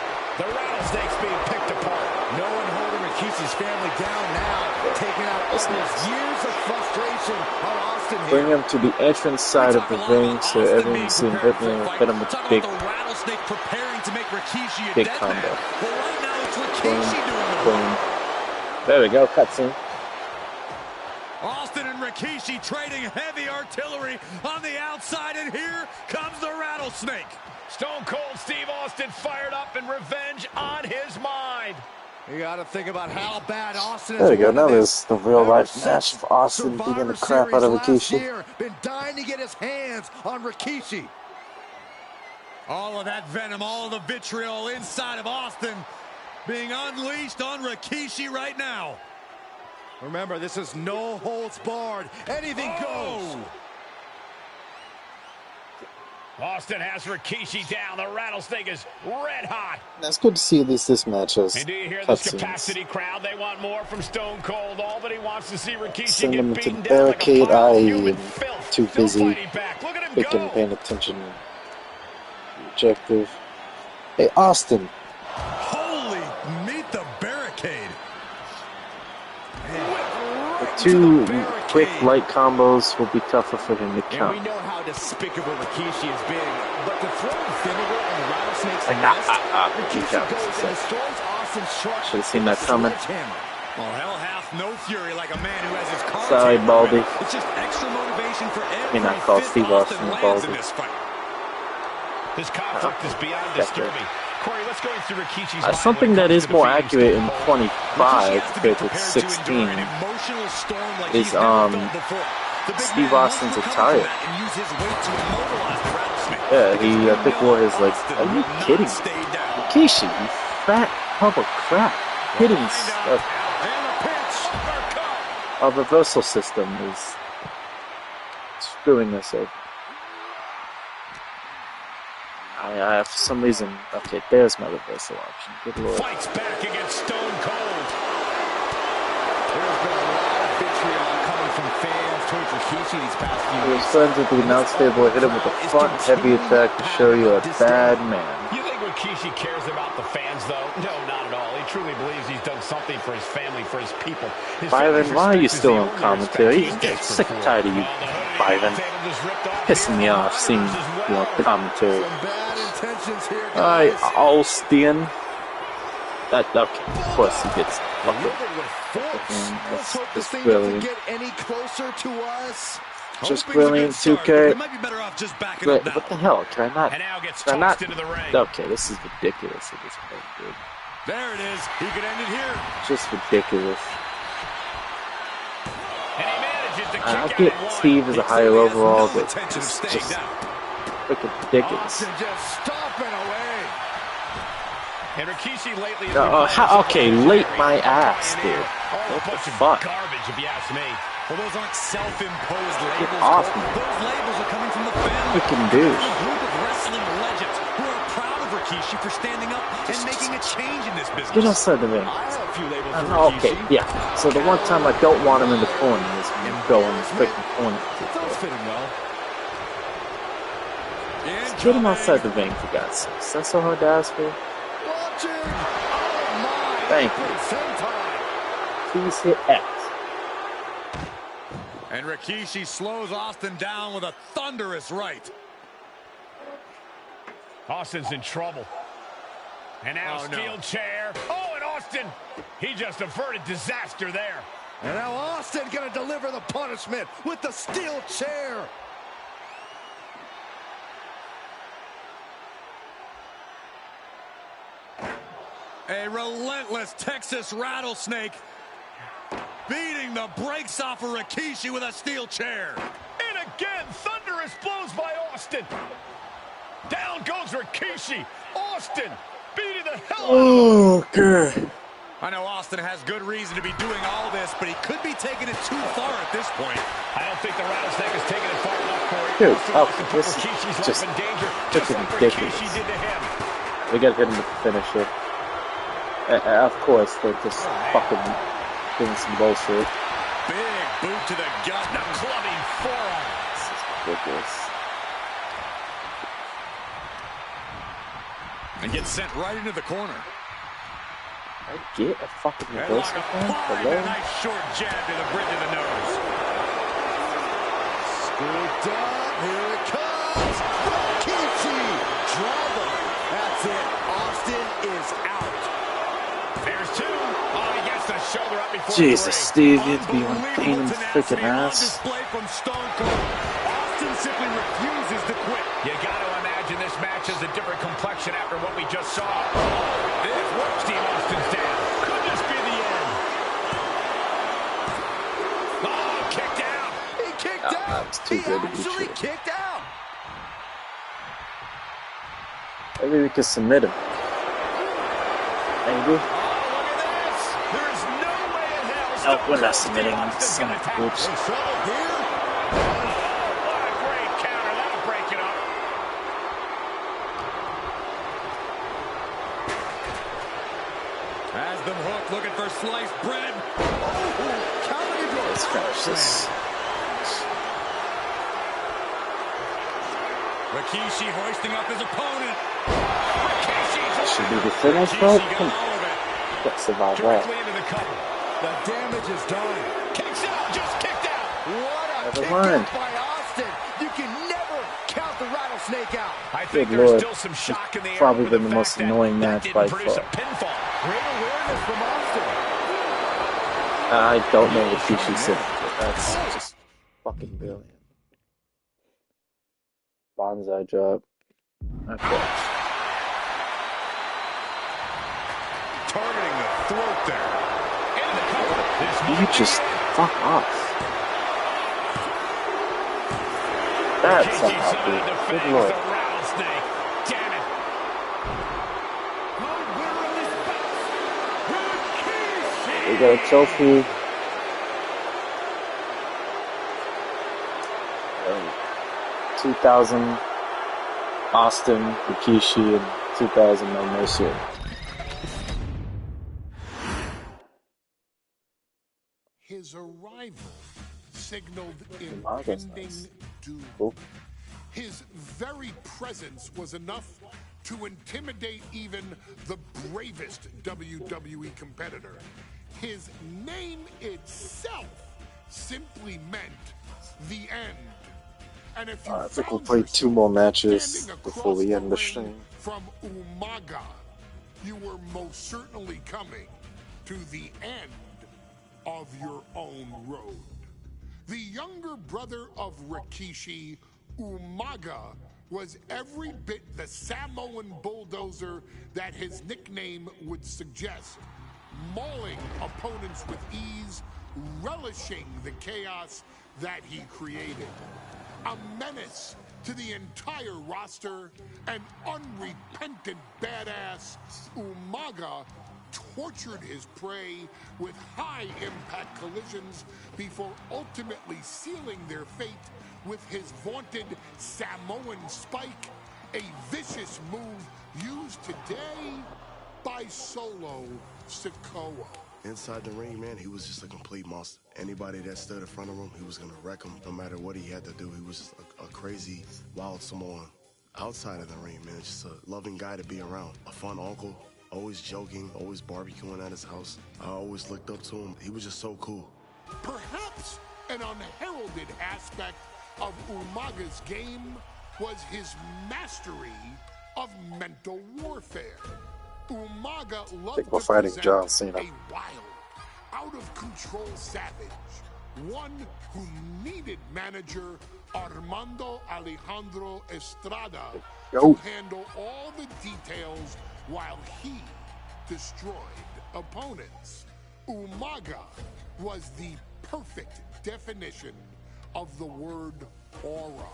The Rattlesnakes being picked apart. No one holding Rikishi's family down now, taking out almost years of frustration on Austin here. Bring him to the entrance side of the ring so everyone can see him hit him with a big combo. Boom, boom. There we go, cutscene. Austin and Rikishi trading heavy artillery on the outside, and here comes the rattlesnake. Stone Cold Steve Austin fired up and revenge on his mind. You got to think about how bad Austin is. There we go. Now there's the real life match of Austin beating the crap out of Rikishi. Been dying to get his hands on Rikishi. All of that venom, all of the vitriol inside of Austin being unleashed on Rikishi right now. Remember, this is no holds barred. Anything goes. Austin has Rikishi down. The rattlesnake is red hot. It's good to see at least this match has And do you hear this capacity crowd? They want more from Stone Cold. All that he wants to see Rikishi send get him to beaten down like a barricade pile of eye human and filth. too Still busy fighting back. Look at him freaking go. paying attention. Objective. Hey, Austin. Holy, meet the barricade. The two quick light combos will be tougher for him to And we count. know how despicable Rikishi has been, but to throw vinegar on the rattlesnake's Like, nest, good Rikishi job. goes and destroys Austin's truck. Should have seen that coming. Well, hell hath no fury like a man who has his cards Sorry, handed Baldy. to him. It's just extra motivation for every not call fifth Steve Austin Austin lands in Baldy. this fight. This conflict is beyond disturbing. Corey, let's go through Rikishi's mind Something when it that comes is to more defeating accurate Stone in Cold. 25 compared to 16 is Steve Austin's attire. Yeah, I think wore his like. Are you kidding me? Rikishi, you fat hub of crap. Hitting a reversal system is screwing us over. I for some reason, okay, there's my reversal option. Good lord. Fights back against Stone Cold. There's been a lot of vitriol coming from fans towards Rikishi these past few He was weeks. friends with the announce table, hit him with a front heavy attack to show you a bad man. You think Rikishi cares about the fans, though? No, not at all. He truly believes he's done something for his family, for his people. His Byron, family's why are you respect is still the on only commentary? respect he I'm gets sick and for tired of you, Well, the hoodie Byron. table just ripped off Pissing me here. off seeing the commentary. Some bad intentions here, Alright, guys. Austin. That, okay, of course he gets Delivered fucking. with force. Let's hope this That's thing brilliant. doesn't get any closer to us. Just Hoping's a brilliant, good start, 2K. but we might be better off just backing Wait, up now. what the hell? Can I not? And now gets Can I tossed not? into the ring. Okay, this is ridiculous at this point, dude. There it is. He could end it here. Just ridiculous. And he manages to kick I'll out get at one. Steve as a He higher clearly has overall, no but intention of it's staying just down. freaking ridiculous. Austin just stomping away. And Rikishi lately has Okay, late my ass, dude. All a What the bunch of fuck? garbage, if you ask me. Well, those aren't self-imposed labels. Get off Cole. me. Those labels are coming from the family. Freaking douche. A group of wrestling legends who are proud of Rikishi for standing up and making a change in this business. Get outside the ring. I have a few labels for Okay, Rikishi. yeah. So the one time I don't want him in the corner is when you go in the freaking corner. It does fit him well. Get him outside the ring, for God's sakes. That's so hard to ask for. Launching. Oh my. Thank you. Sentai. Please hit X. And Rikishi slows Austin down with a thunderous right. Austin's in trouble. And now Oh, no. steel chair. Oh, and Austin, he just averted disaster there. And now Austin gonna deliver the punishment with the steel chair. A relentless Texas rattlesnake beating the brakes off of Rikishi with a steel chair. And again, thunderous blows by Austin. Down goes Rikishi. Austin beating the hell out of him. Okay. I know Austin has good reason to be doing all this, but he could be taking it too far at this point. I don't think the rattlesnake is taking it far enough, Corey. Dude, Austin wants to put this is Rikishi's just life in danger, just freaking like ridiculous. Rikishi did to him. We gotta hit him with the finisher. Of course, they're just fucking doing some bullshit. Big boot to the gut. The clubbing forearm. This is ridiculous. And gets sent right into the corner. I get a fucking And reversal like a thing? pine, Hello? a nice short jab to the bridge of the nose. Scooped up. Here it comes. Rikishi. Driver. That's it. Austin is out. There's two. Oh, he gets the shoulder up before Jesus, Steve, you have to be one pain in the freaking ass. Display from Stone Cold. Austin simply refuses to quit. You got to imagine this match has a different complexion after what we just saw. This works Steve Austin's down. Could this be the end? Oh, kicked out. He kicked out. That was too good to be true. Kicked out. Maybe we could submit him. Maybe. No, we're not submitting him. Son of a bitch. What a great counter. That'll break it up. Has them hooked, looking for sliced bread. Let's finish this. Rikishi hoisting up his opponent. Should be the finish, bro. Come on. Can't survive that. The damage is done. Kicks out, just kicked out. What a Never kick mind. out by Austin. You can never count the rattlesnake out. I think Good there's Lord. still some shock in the air. Probably over been the fact most that annoying that match didn't by produce far. a pinfall. Great awareness from Austin. I don't know what Rikishi said, but that's just fucking brilliant. Bonsai drop. Okay. Targeting the throat there. Into the cover. You just fuck off. That's somehow good. Good Lord. Rattlesnake. Damn it. We got a trophy. 2000 Austin, Rikishi, and 2000 No Mercy. His arrival signaled Marvel's impending nice. doom. Cool. His very presence was enough to intimidate even the bravest WWE competitor. His name itself simply meant the end. And if you I think we'll found play yourself 2 more matches standing before we across end the ring stream. from Umaga, you were most certainly coming to the end of your own road. The younger brother of Rikishi, Umaga, was every bit the Samoan bulldozer that his nickname would suggest, mauling opponents with ease, relishing the chaos that he created. A menace to the entire roster, an unrepentant badass, Umaga tortured his prey with high-impact collisions before ultimately sealing their fate with his vaunted Samoan spike, a vicious move used today by Solo Sikoa. Inside the ring, man, he was just a complete monster. Anybody that stood in front of him, he was going to wreck him no matter what he had to do. He was just a crazy, wild Samoan. Outside of the ring, man, just a loving guy to be around. A fun uncle, always joking, always barbecuing at his house. I always looked up to him. He was just so cool. Perhaps an unheralded aspect of Umaga's game was his mastery of mental warfare. Umaga loved we're to fighting present John Cena. a wild, out-of-control savage, one who needed manager Armando Alejandro Estrada to handle all the details while he destroyed opponents. Umaga was the perfect definition of the word aura.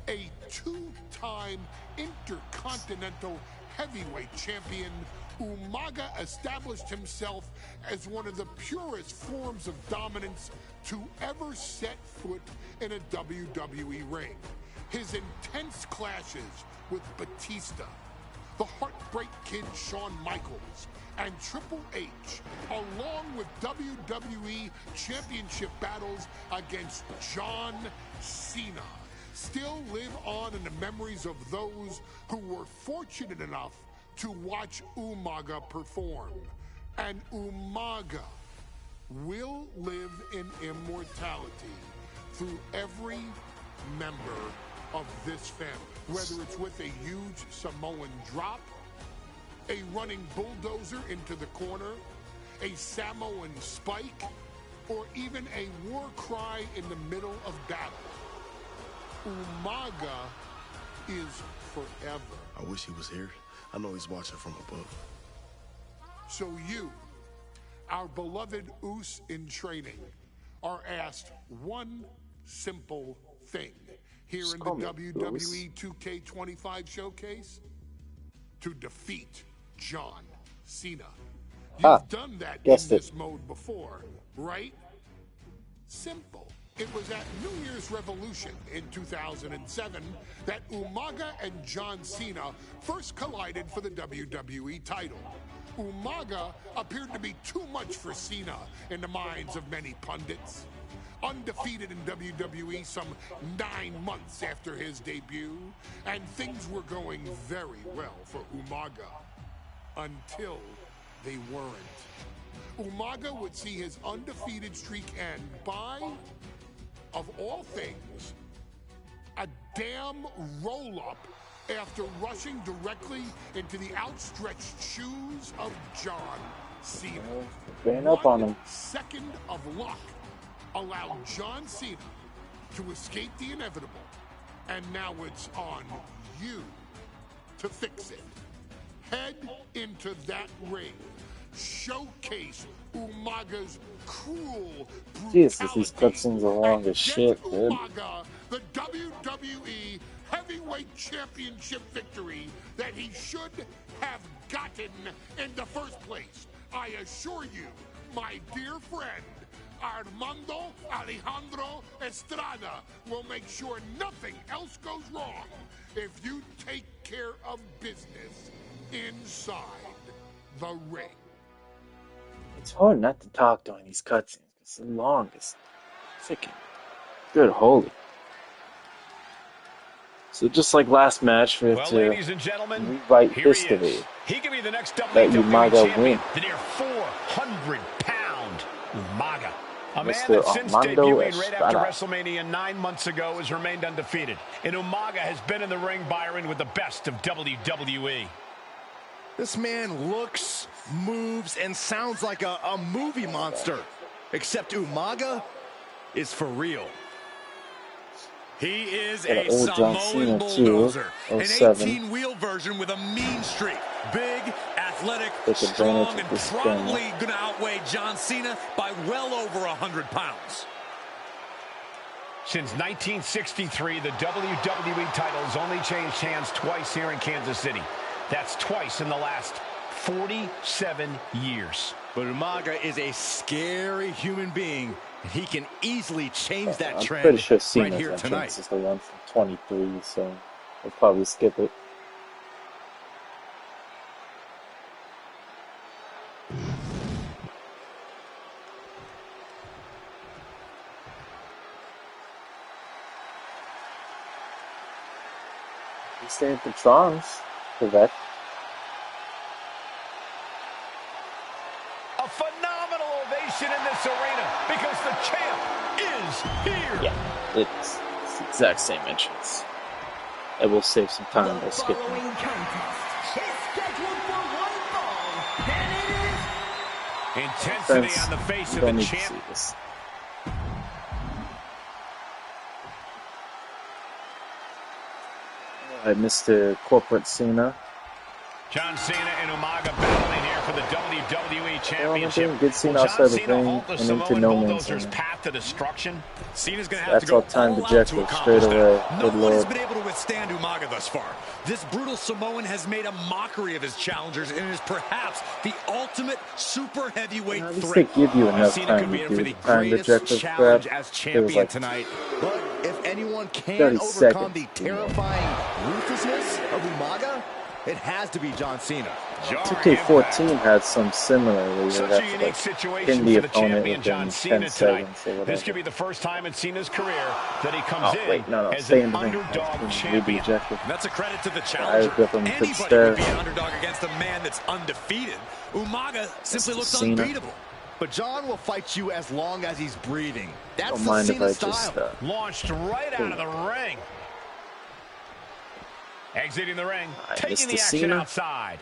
A 2-time intercontinental heavyweight champion, Umaga established himself as one of the purest forms of dominance to ever set foot in a WWE ring. His intense clashes with Batista, the Heartbreak Kid Shawn Michaels, and Triple H, along with WWE Championship battles against John Cena, still live on in the memories of those who were fortunate enough to watch Umaga perform. And Umaga will live in immortality through every member of this family, whether it's with a huge Samoan drop, a running bulldozer into the corner, a Samoan spike, or even a war cry in the middle of battle. Umaga is forever. I wish he was here. I know he's watching from above. So you, our beloved Us in training, are asked one simple thing here in the WWE 2K25 showcase: to defeat John Cena. You've done that in this mode before, right? Simple. It was at New Year's Revolution in 2007 that Umaga and John Cena first collided for the WWE title. Umaga appeared to be too much for Cena in the minds of many pundits. Undefeated in WWE some 9 months after his debut, and things were going very well for Umaga. Until they weren't. Umaga would see his undefeated streak end by, of all things, a damn roll-up after rushing directly into the outstretched shoes of John Cena. Ran up on him. 1 second of luck allowed John Cena to escape the inevitable, and now it's on you to fix it. Head into that ring. Showcase Umaga's cruel brutality. Jesus, these cutscenes are long as shit, dude. Umaga the WWE Heavyweight Championship victory that he should have gotten in the first place. I assure you, my dear friend, Armando Alejandro Estrada will make sure nothing else goes wrong if you take care of business inside the ring. It's hard not to talk during these cutscenes. It's the longest. Freaking good holy. So just like last match, we have to ladies and gentlemen, rewrite history. He could be the next That WWE Umaga champion, win. the near 400-pound Umaga. A man Mr. that since Armando debuting right after Estrada. WrestleMania 9 months ago has remained undefeated. And Umaga has been in the ring, Byron, with the best of WWE. This man looks, moves, and sounds like a movie monster. Except Umaga is for real. He is Got a an old John Samoan Cena bulldozer, too, an 07. 18-wheel version with a mean streak. Big, athletic, Take strong, advantage and of this probably going to outweigh John Cena by well over 100 pounds. Since 1963, the WWE title has only changed hands twice here in Kansas City. That's twice in the last 47 years. But Umaga is a scary human being, and he can easily change that I'm trend pretty sure Cena's right here entrance tonight. is the one from 23, so we'll probably skip it. We stay at the Trons for that. A phenomenal ovation in this arena because the champ is here. Yeah, it's the exact same entrance. I will save some time by skipping. Following contest is scheduled for one fall, and it is Intensity Friends, on the face you of don't the need to champ. see this. Alright, Mr. Corporate Cena. John Cena and Umaga battling here for the WWE Championship. Good Cena Will outside John the Cena ring halt the and into Samoan no man's Bulldozer's land. path to destruction? Cena's going to have to That's go all time all out ejected to straight accomplish away. that. No Good one has lord. been able to withstand Umaga thus far. This brutal Samoan has made a mockery of his challengers and is perhaps the ultimate super heavyweight At least threat. they give you enough Cena time could be to in do for the the time greatest ejected challenge crap. as It was champion like tonight. But if anyone can 30 overcome the seconds, you know. terrifying ruthlessness of Umaga, it has to be John Cena. 2K14 had some similar where you Such have a to unique like situation pin the for the opponent champion within John 10 Cena tonight. seconds or This whatever. could be the first time in Cena's career that he comes Oh in wait, no, as stay an in the ring. underdog Be champion. ejected. And that's a credit to the I challenger. grip him to the Anybody would stairs. be an underdog against a man that's undefeated. Umaga simply looks Cena. unbeatable. But John will fight you as long as he's breathing. That's Don't the mind if Cena I style. just Launched right out of the ring. Exiting the ring, taking Mr. the action Cena. outside.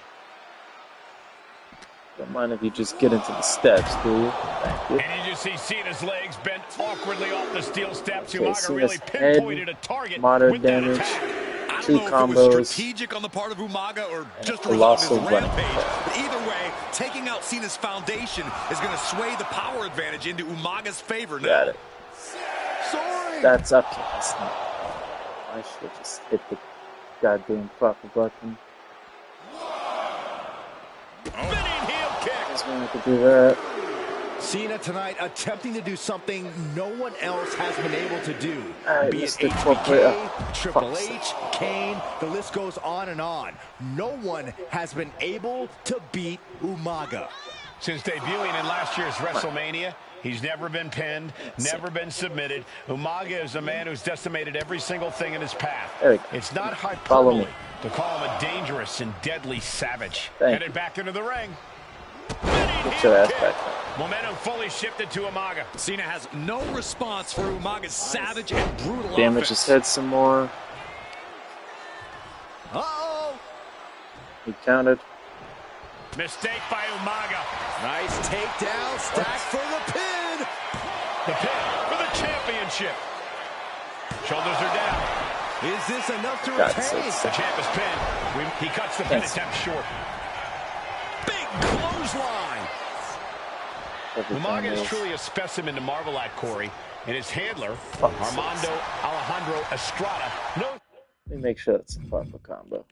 Don't mind if you just get into the steps, do you? Thank you. And you just see Cena's legs bent awkwardly off the steel steps. Okay, Umaga really pinpointed a target moderate with that damage. attack. I Two don't know if it was strategic on the part of Umaga or just a result of his rampage. But either way, taking out Cena's foundation is going to sway the power advantage into Umaga's favor now. Got it. Sorry. That's okay. That's not. I should have just hit the goddamn proper button. Spinning heel kick. I could do that. Cena tonight attempting to do something no one else has been able to do. Be it Mr. HBK, Triple H, Kane, the list goes on and on. No one has been able to beat Umaga. Since debuting in last year's WrestleMania, he's never been pinned, never been submitted. Umaga is a man who's decimated every single thing in his path. It's not hyperbole to call him a dangerous and deadly savage. Headed back into the ring. Get your ass back. Momentum fully shifted to Umaga. Cena has no response for Umaga's savage and brutal Damage his head some more. Uh-oh. He counted. Mistake by Umaga. Nice takedown, stack for the pin. The pin for the championship. Shoulders are down. Is this enough to retain? The champ is pinned. He cuts the pin attempt short. Big clothesline. Umaga is truly a specimen to marvel at, Corey. And his handler, Armando Alejandro Estrada. Let me make sure it's a proper combo.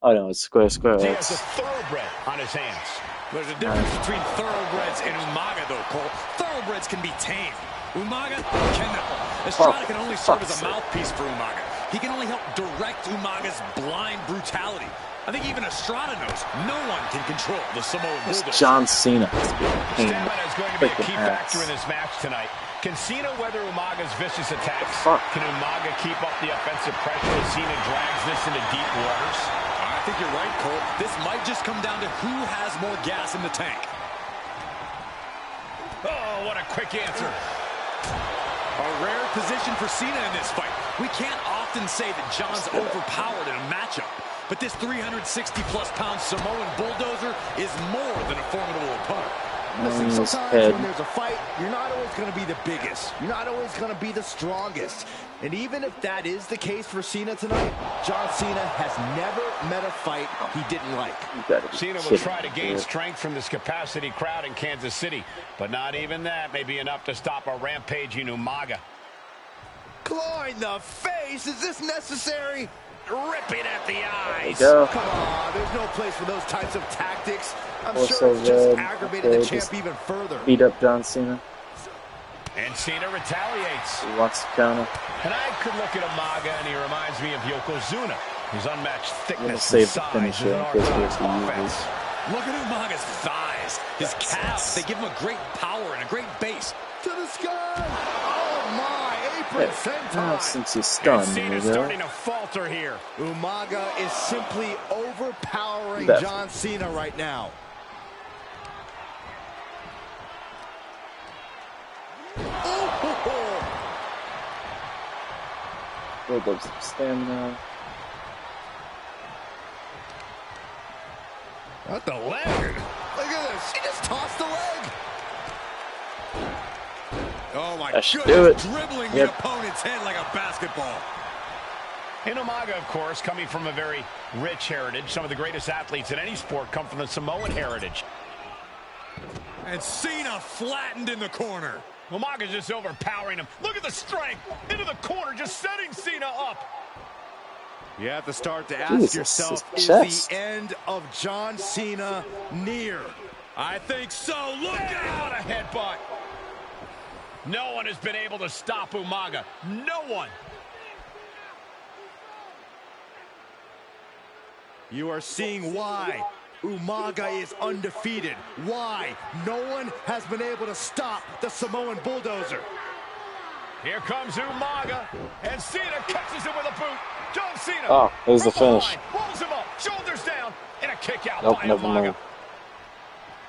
Oh no, it's square. He has a thoroughbred on his hands. There's a difference between thoroughbreds and Umaga, though, Cole. Thoroughbreds can be tamed. Umaga cannot. Estrada can only serve as a mouthpiece for Umaga. He can only help direct Umaga's blind brutality. I think even Estrada knows no one can control the Samoan Bulldozer. John Cena. Stamina is going to be a key factor in this match tonight. Can Cena weather Umaga's vicious attacks? Can Umaga keep up the offensive pressure as Cena drags this into deep waters? I think you're right, Cole. This might just come down to who has more gas in the tank. Oh, what a quick answer. A rare position for Cena in this fight. We can't often say that John's overpowered in a matchup, but this 360-plus pound Samoan Bulldozer is more than a formidable opponent. Listen, sometimes when there's a fight, you're not always going to be the biggest. You're not always going to be the strongest. And even if that is the case for Cena tonight, John Cena has never met a fight he didn't like. Cena will try to gain strength from this capacity crowd in Kansas City, but not even that may be enough to stop a rampaging Umaga. Claw in the face, is this necessary? Ripping at the eyes. Come on, there's no place for those types of tactics. I'm sure it's just aggravated the champ even further. Beat up John Cena. And Cena retaliates. He wants to counter. And I could look at Umaga and he reminds me of Yokozuna. His unmatched thickness and size size. Look at Umaga's thighs, his calves. They give him a great power and a great base. To the sky. Oh my, apron senton. Since he's stunned, Cena's starting to falter here. Umaga is simply overpowering John Cena right now. Build up some stamina. What the leg? Look at this. He just tossed the leg. Oh my goodness. Dribbling the opponent's head like a basketball. And Umaga, of course, coming from a very rich heritage. Some of the greatest athletes in any sport come from the Samoan heritage. And Cena flattened in the corner. Umaga's just overpowering him. Look at the strength. Into the corner, just setting Cena up. You have to start to ask yourself, is the end of John Cena near? I think so. Look out! A headbutt. No one has been able to stop Umaga. No one. You are seeing why Umaga is undefeated. Why no one has been able to stop the Samoan Bulldozer. Here comes Umaga, and Cena catches him with a boot. John Cena. Oh, there's the finish. Rolls him up, shoulders down, and a kick out nope, by never Umaga. mind.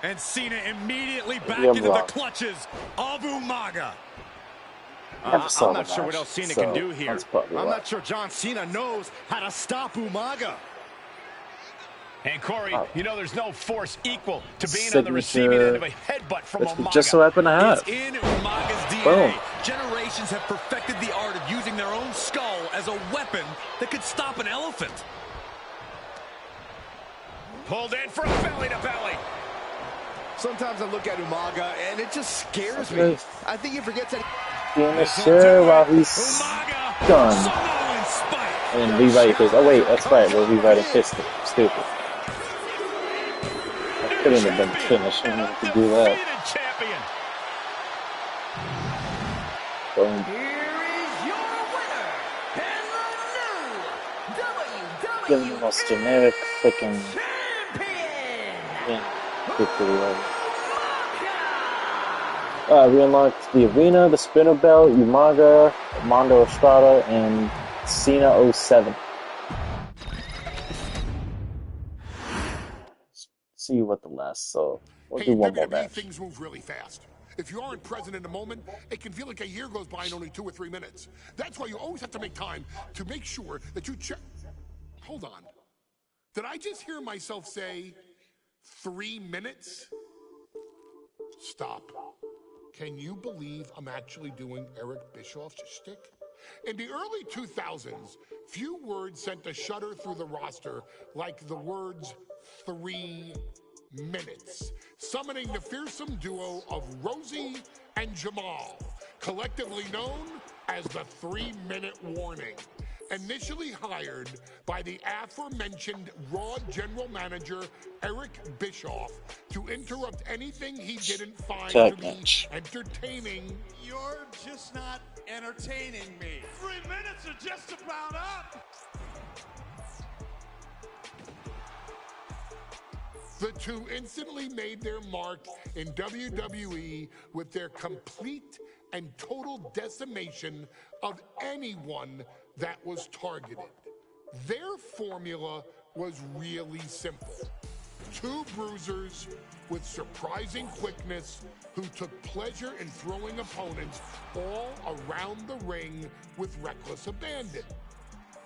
And Cena immediately back into the clutches of Umaga. I'm not sure what else Cena can do here. I'm not sure John Cena knows how to stop Umaga. And Corey, you know there's no force equal to being on the signature. receiving end of a headbutt from Umaga. Just so happened to have. It's in Umaga's DNA. Boom. Generations have perfected the art of using their own skull as a weapon that could stop an elephant. Pulled in for a belly-to-belly. Sometimes I look at Umaga and it just scares me. I think he forgets that. Finisher while he's done. And Levi goes, oh wait, that's right, we're rewriting history. Stupid. I couldn't have been finished. I didn't have to do that. Boom. Give him the most generic freaking win. We unlocked the arena, the spinner belt, Umaga, Mondo Estrada, and Cena 07. Let's see what the last, so we'll do one more match. Things move really fast. If you aren't present in the moment, it can feel like a year goes by in only 2 or 3 minutes. That's why you always have to make time to make sure that you check. Hold on. Did I just hear myself say 3 minutes? Stop. Can you believe I'm actually doing Eric Bischoff's shtick? In the early 2000s, few words sent a shudder through the roster like the words 3 minutes, summoning the fearsome duo of Rosie and Jamal, collectively known as the 3-minute warning. Initially hired by the aforementioned Raw general manager Eric Bischoff to interrupt anything he didn't find to be entertaining. You're just not entertaining me. 3 minutes are just about up. The two instantly made their mark in WWE with their complete and total decimation of anyone that was targeted. Their formula was really simple. 2 bruisers with surprising quickness who took pleasure in throwing opponents all around the ring with reckless abandon.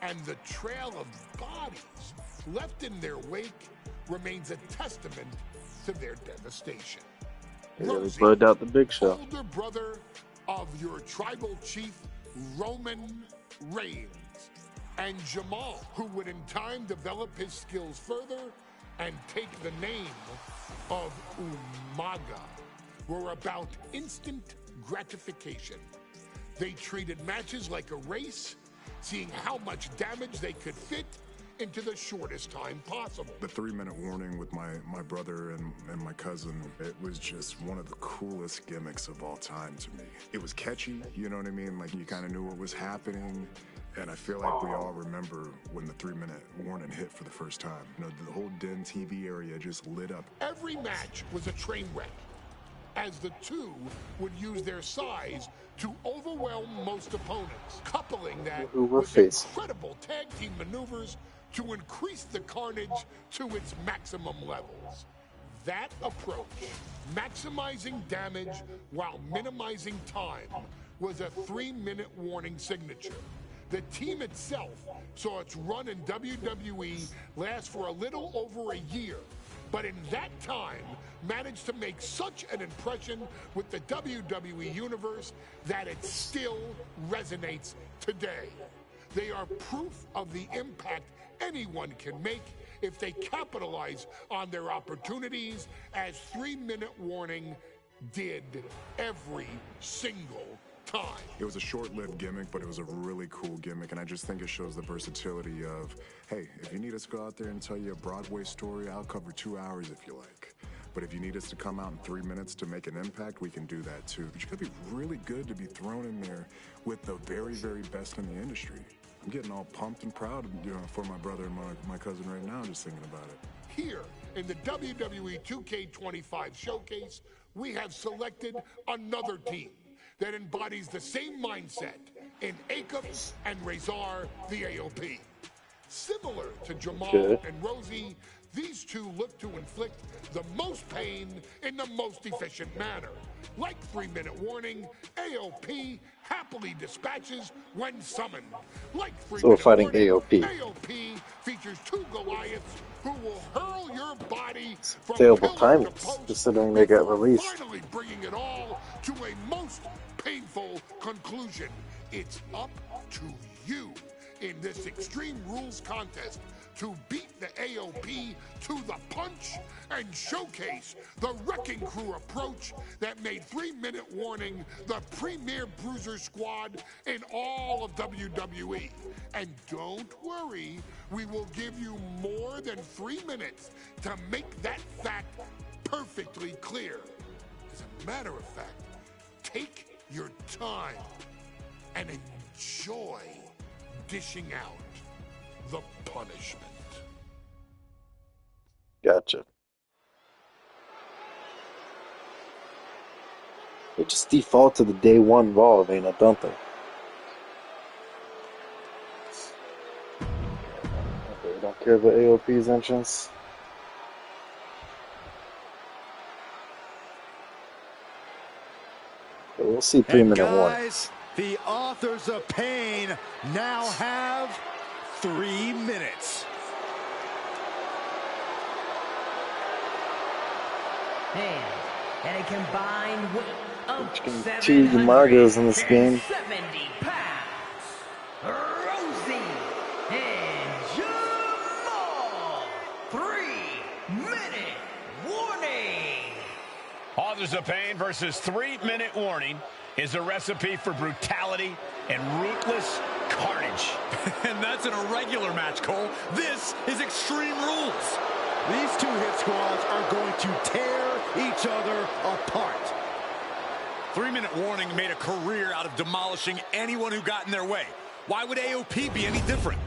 And the trail of bodies left in their wake remains a testament to their devastation. Rosie, blurred out the Big Show. Older brother of your tribal chief Roman Reigns, and Jamal, who would in time develop his skills further and take the name of Umaga, were about instant gratification. They treated matches like a race, seeing how much damage they could fit into the shortest time possible. The 3-minute warning with my brother and my cousin, it was just one of the coolest gimmicks of all time to me. It was catchy, you know what I mean? Like, you kind of knew what was happening. And I feel like we all remember when the 3-minute warning hit for the first time. You know, the whole Den TV area just lit up. Every match was a train wreck, as the two would use their size to overwhelm most opponents, coupling that with incredible tag team maneuvers to increase the carnage to its maximum levels. That approach, maximizing damage while minimizing time, was a 3-minute warning signature. The team itself saw its run in WWE last for a little over a year, but in that time managed to make such an impression with the WWE Universe that it still resonates today. They are proof of the impact anyone can make if they capitalize on their opportunities, as 3-minute warning did every single time. It was a short-lived gimmick, but it was a really cool gimmick, and I just think it shows the versatility of, hey, if you need us to go out there and tell you a Broadway story, I'll cover 2 hours if you like. But if you need us to come out in 3 minutes to make an impact, we can do that too. But you gotta be really good to be thrown in there with the very, very best in the industry. I'm getting all pumped and proud, you know, for my brother and my cousin right now, just thinking about it. Here in the Wwe2k25 showcase, we have selected another team that embodies the same mindset in Akam and Razor the AOP. Similar to Jamal and Rosie, these two look to inflict the most pain in the most efficient manner. Like 3-minute warning, AOP happily dispatches when summoned. Like 3 So we're Minute fighting Warning, AOP. AOP features 2 Goliaths who will hurl your body from Terrible pillar to timings, post considering they got before released. finally bringing it all to a most painful conclusion. It's up to you in this Extreme Rules contest to beat the AOP to the punch and showcase the Wrecking Crew approach that made 3 Minute Warning the premier bruiser squad in all of WWE. And don't worry, we will give you more than 3 minutes to make that fact perfectly clear. As a matter of fact, take your time and enjoy dishing out the punishment. Gotcha. They just default to the day one Raw arena, don't they? Okay, don't care about AOP's entrance. But we'll see 3 minute warning. The authors of pain now have 3 minutes. And a combined weight of 2 Umagas in this game. 70 pounds. Rosie and Jamal. 3 minute warning. Authors of Pain versus 3 minute warning is a recipe for brutality and ruthless carnage. And that's an irregular match, Cole. This is Extreme Rules. These two hit squads are going to tear each other apart. 3 minute warning made a career out of demolishing anyone who got in their way. Why would AOP be any different?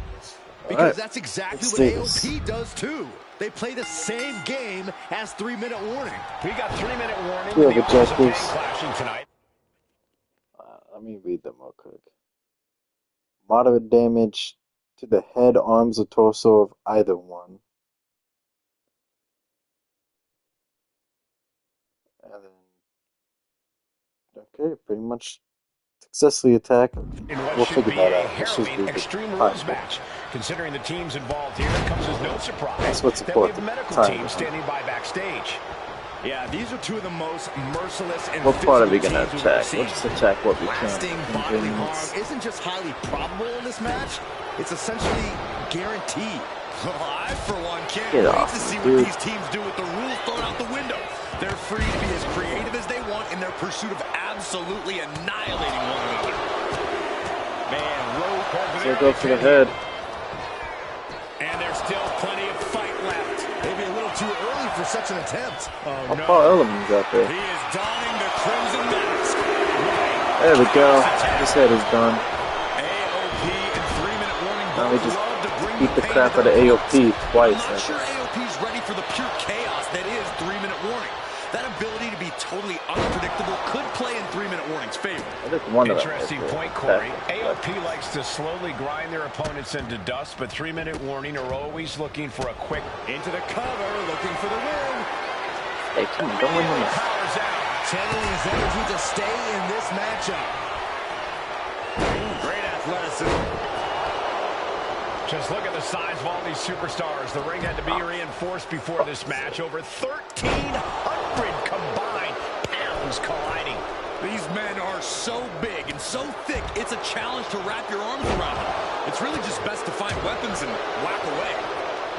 Because that's exactly what AOP does too. They play the same game as 3 minute warning. We got 3 minute warning. Yeah, with the but Authors of Pain Justice. clashing tonight. Let me read them real quick. Moderate damage to the head, arms, or torso of either one. And then, okay, pretty much successfully attack. In what We'll should figure be that a out. Let's just harrowing read the Extreme time. Rules match. Considering the teams involved here, it comes as no surprise That's what's that we have important. the medical Time. team standing by backstage. Yeah, these are two of the most merciless and What part are we physical gonna teams we've ever attack? seen. Let's just attack what we Lasting can. bodily harm isn't just highly probable in this match, it's essentially guaranteed. Well, I, for one, can't Get wait off, to see dude. what these teams do with the rules thrown out the window. They're free to be as creative as they want in their pursuit of absolutely annihilating one another. Man, So go for the head. And there's still plenty of fight left. Maybe a little too early for such an attempt. Oh, I'll call Elements out there. He is donning the crimson mask. There we go. His head is done. AOP and 3 minute warning. Now we both just love to bring beat the pain crap to out of their AOP twice. I'm not sure AOP's ready for the pure chaos that is 3 minute warning. That ability to be totally unpredictable could play in 3 minute warning's favor. I think one of them Interesting is point, Corey. AOP likes to slowly grind their opponents into dust, but 3 minute warning are always looking for a quick Into the cover, looking for the win. Hey, come on, don't win the match. powers out. Channeling his energy to stay in this matchup. Great athleticism. Just look at the size of all these superstars. The ring had to be reinforced before this match. Over 1,300 combined pounds colliding. These men are so big and so thick, it's a challenge to wrap your arms around them. It's really just best to find weapons and whack away.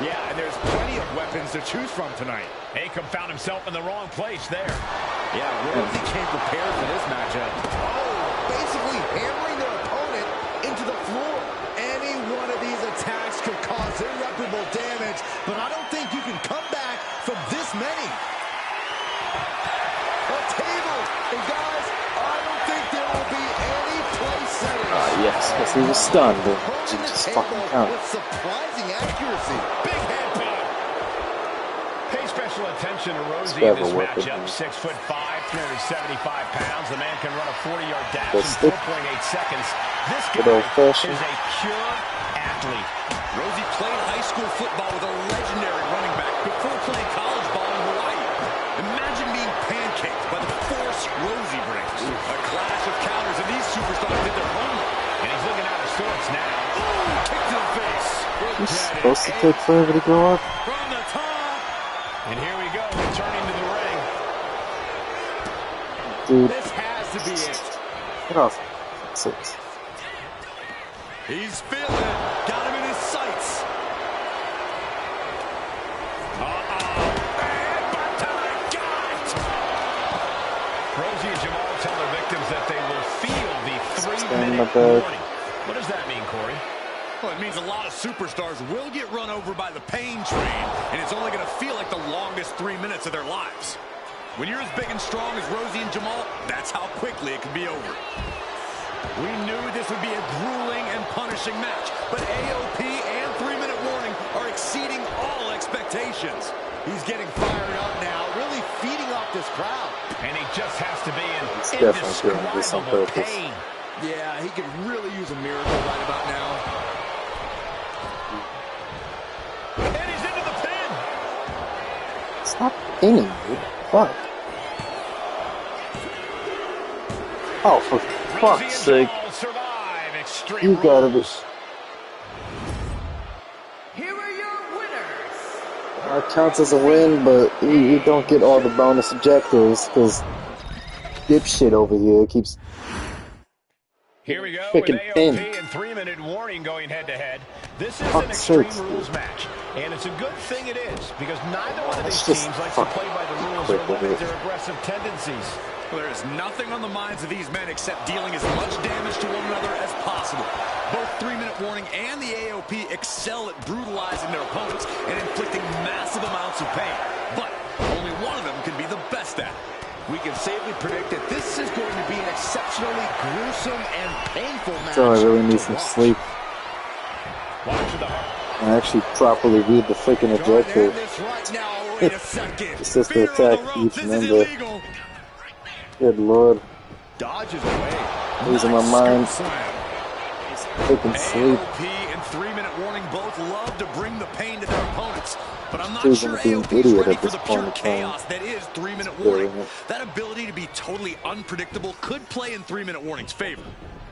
Yeah, and there's plenty of weapons to choose from tonight. Akam found himself in the wrong place there. Yeah, Rosie came prepared for this matchup. Oh, basically hammering their opponent into the floor. Any one of these attacks could cause irreparable damage, but I don't think you can come back from this many. A table, and guys, I don't think there will be any place setters. Yes, because he was stunned. But Approaching the just table fucking count. with surprising accuracy. Big head pop. Pay special attention to Rosie Grab in this a weapon matchup. here. 6'5", 375 pounds. The man can run a 40-yard dash Go in stick. 4.8 seconds. This Good old guy fashioned. is a pure athlete. Rosie played high school football with a legendary running back before playing college ball in Hawaii. Imagine being pancaked by the force Rosie brings. A clash of counters, and these superstars supposed to take forever to go up? From the top. And here we go, returning to the ring. Dude. This has to be it. Get off. 6. He's feeling it. Got him in his sights. Rosie and Jamal tell their victims that they will feel the 3-minute warning. What does that mean, Corey? Well, it means a lot of superstars will get run over by the pain train, and it's only going to feel like the longest 3 minutes of their lives. When you're as big and strong as Rosie and Jamal, that's how quickly it can be over. We knew this would be a grueling and punishing match, but AOP and 3-minute warning are exceeding all expectations. He's getting fired up now, really feeding off this crowd. And he just has to be in indescribable pain. Yeah, he could really use a miracle right about now. And he's into the pin. Stop pinning, dude. Fuck. Oh, for fuck's sake. You gotta be. Here are your winners. It counts as a win, but you don't get all the bonus objectives because dipshit over here keeps. Here we go with AOP and 3-minute warning going head-to-head. This is an Extreme Rules match, and it's a good thing it is, because neither one of these teams likes to play by the rules or limit their aggressive tendencies. Well, there is nothing on the minds of these men except dealing as much damage to one another as possible. Both 3-minute warning and the AOP excel at brutalizing their opponents and inflicting massive amounts of pain. But only one of them can be the best at it. We can safely predict that this is going to be an exceptionally gruesome and painful match. So I really need some sleep. And actually properly read the freaking objective. It's just to attack each member. Good lord. Dodges away. Losing my mind. Freaking sleep. AOP and 3-minute warning both love to bring the pain to their opponents. But I'm not Choosing sure to be an AOP is idiot ready at for this the point pure in time. chaos that is 3-minute warning. That ability to be totally unpredictable could play in 3-minute warning's favor.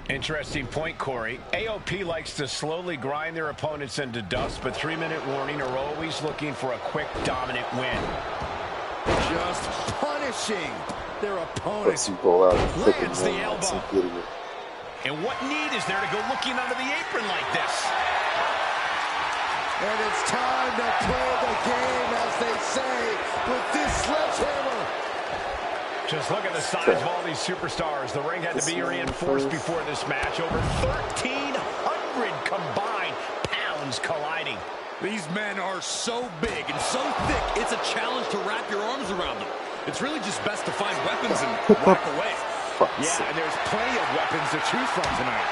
Interesting point, Corey. AOP likes to slowly grind their opponents into dust, but 3-minute warning are always looking for a quick, dominant win. Just punishing their opponents. Lands the elbow. And what need is there to go looking under the apron like this? And it's time to play the game, as they say, with this sledgehammer. Just look at the size of all these superstars. The ring had to be reinforced before this match. Over 1,300 combined pounds colliding. These men are so big and so thick, it's a challenge to wrap your arms around them. It's really just best to find weapons and walk away. Yeah, and there's plenty of weapons to choose from tonight.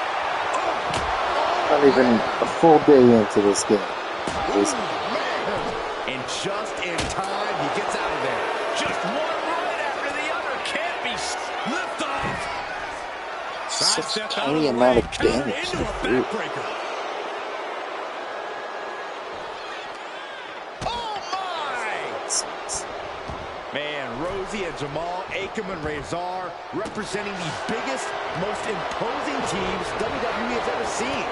Not even a full day into this game. And just in time, he gets out of there. Just one right after the other. Can't be lift off. Such a tiny amount of damage to do. Man, Rosie and Jamal, Akam and Razor representing the biggest, most imposing teams WWE has ever seen.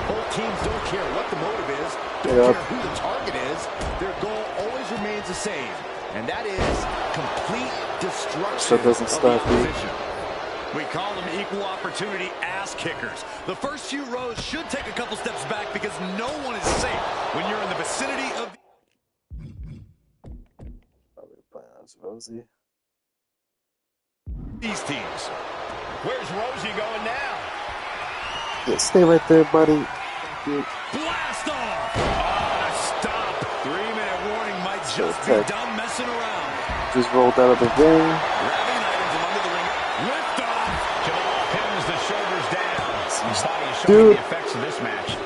Both teams don't care what the motive is, don't care who the target is. Their goal always remains the same, and that is complete destruction of the opposition. We call them equal opportunity ass kickers. The first few rows should take a couple steps back because no one is safe when you're in the vicinity of Rosie. These teams. Where's Rosie going now? Yeah, stay right there, buddy. Blast off! Stop! 3-minute warning might just be done messing around. Just rolled out of the ring. Grabbing items from under the ring. Lift off! Jamal pins the shoulders down. His body is showing Dude, the effects of this match.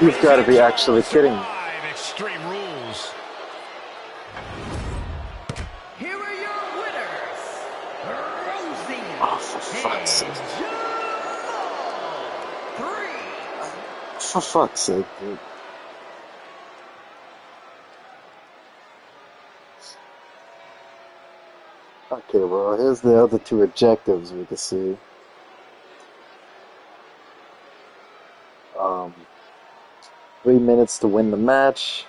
You've got to be actually kidding me. Extreme Rules. Here are your winners, Rosie Oh, for fuck's sake. and Jamal. 3. For fuck's sake, dude. Okay, well, here's the other two objectives we can see. 3 minutes to win the match.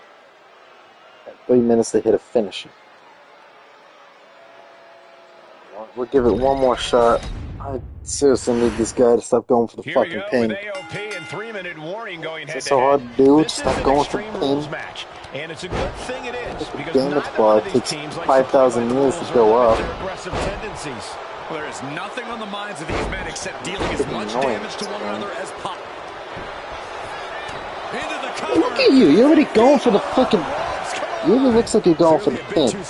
3 minutes to hit a finisher. We'll give it one more shot. I seriously need this guy to stop going for the fucking pin. It's so hard to do. Just stop going for the pin. And it's a good thing it is, because damage bar takes 5,000 years to go up. Well, there is nothing on the minds of these men except dealing as much damage to one another as possible. Look at you! You're already going for the fucking. You really looks like you're going for the pin. I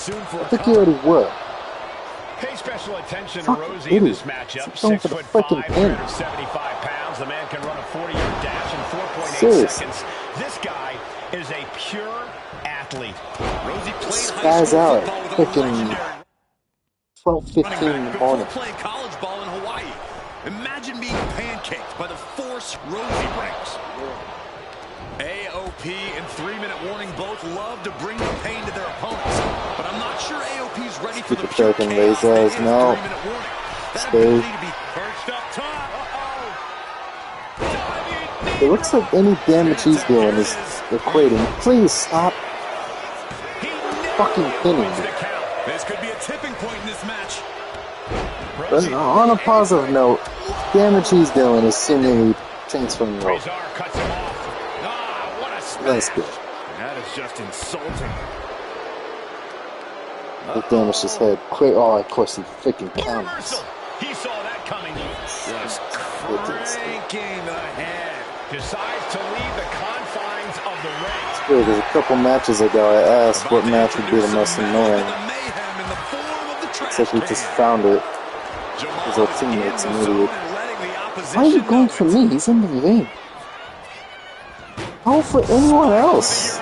think you already were. Pay special attention to Fuck Rosie in this matchup. 6'5", 175 pounds. The man can run a 40-yard dash in 4.8 seconds. This guy is a pure athlete. Rosie played high school out football with a legendary 12:15 in the morning. Playing college ball in Hawaii. Imagine being pancaked by the force Rosie brings. AOP and 3-minute warning both love to bring the pain to their opponents, but I'm not sure AOP's ready for the pure chaos that is 3-minute warning. That ability to be perched up top. It looks like any damage he's doing is equating. Please stop fucking pinning me. This could be a tipping point in this match. But on a positive note, damage he's doing is seemingly transferring rope. That's good. That is just insulting. He damaged his head quick. Oh, of course he freaking counters. He saw that coming. Just cranking the head. Decides to leave the confines of the ring. It's weird, because a couple matches ago I asked what match would be the most annoying. Except we just found it. Because our teammate's an idiot. Why are you going for me? He's in the ring. Go for anyone else. He's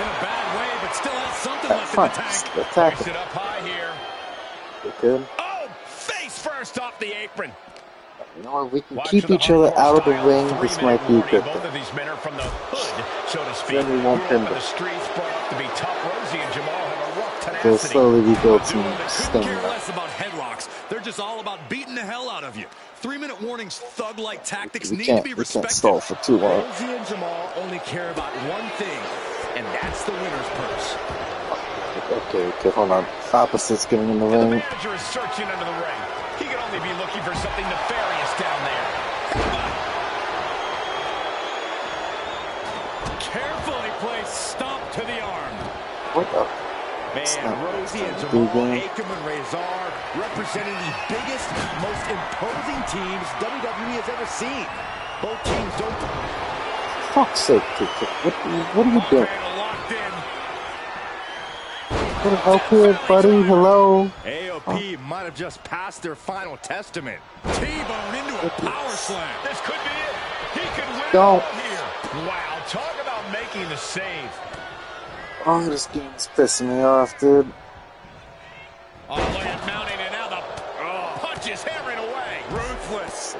in a bad way, but still has something left in the tank. Attack It up high here. We could. Oh, face first off the apron. You know what? We can keep each other out of the ring. This might be a good Both thing. of these men are from the hood, so to speak. Then we won't pin them. The streets brought up to be tough. Rosie and Jamal have a rough tenacity. They'll slowly rebuild some Couldn't stamina. care less about headlocks. They're just all about beating the hell out of you. 3-minute warnings, thug-like tactics need to be respected. Stall for too long. Rosie and Jamal only care about one thing, and that's the winner's purse. Okay, hold on. Opposite's getting in the The ring. manager is searching under the ring. He can only be looking for something nefarious down there. Carefully placed stomp to the arm. What the? Man, Rosie and Jamal, Akam and Razor representing the biggest, most imposing teams WWE has ever seen. Both teams don't... Fuck's sake, what are you doing? What the hell here, buddy? Hello? AOP might have just passed their final testament. T-bone into a power slam. This could be it. He could win Don't. here. Wow, talk about making the save. Oh, this game's pissing me off, dude. Oh, look at mounting, and now the punch is hammering away. Ruthless.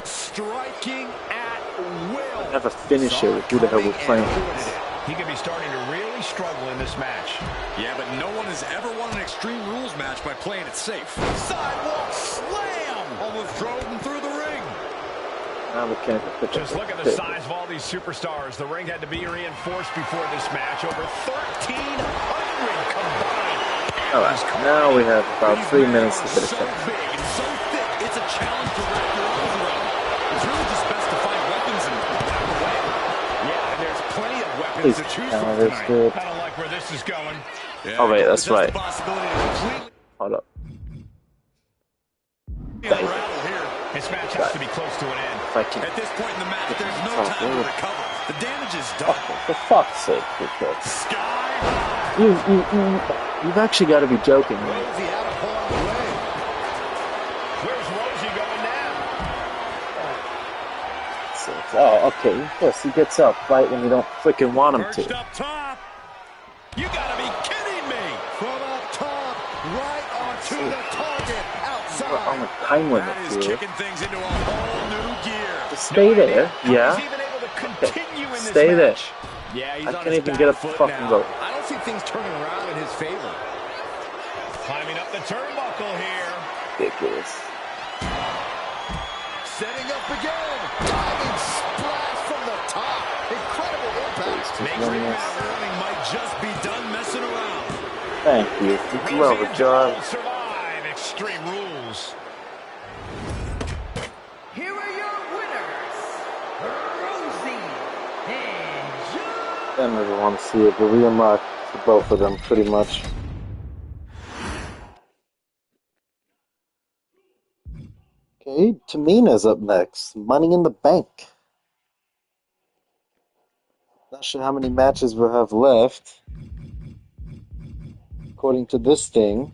Striking at will. I have a finisher with who the hell we're playing. He could be starting to really struggle in this match. Yeah, but no one has ever won an Extreme Rules match by playing it safe. Sidewalk slam! Almost drove him through the ring. Just look at the size of all these superstars. The ring had to be reinforced before this match. Over 1,300 combined. Alright, now we have about 3 minutes to finish So it. big and so thick, it's a challenge to wrap your arms around. It's really just best to find weapons and whack away. Yeah, and there's plenty of weapons Please, to choose from that's tonight. good. I don't like where this is going. Yeah, Oh wait, that's there's right. the possibility to completely Hold up. unravel here. This match has to be close to an end. If I can. At this point in the match, there's no time to recover. The damage is done. For fuck's sake, Sky high. you've actually got to be joking. Man. Rosie out of harm's way. Where's Rosie going now? Oh, okay. Yes, he gets up right when you don't freaking want him Perched to. up top. You gotta be kidding me. From up top, right onto the target, We're on outside. a time limit That is here. kicking things into a whole new gear. Just stay there. How Yeah. he's even able to continue in this Stay there. match. Yeah, he's I on can't his even back get up foot the fucking now. rope. I don't see things turning around in his favor. Climbing up the turnbuckle here. Ridiculous. Setting up again. Diving splash from the top. Incredible impact. Makes the Ring might just be done messing around. Thank you. Did you have a job? Survive Extreme Rules. Here are your winners, Rosie and John. I never want to see it, but we unlocked both of them pretty much. Okay, Tamina's up next. Money in the Bank. Not sure how many matches we'll have left. According to this thing,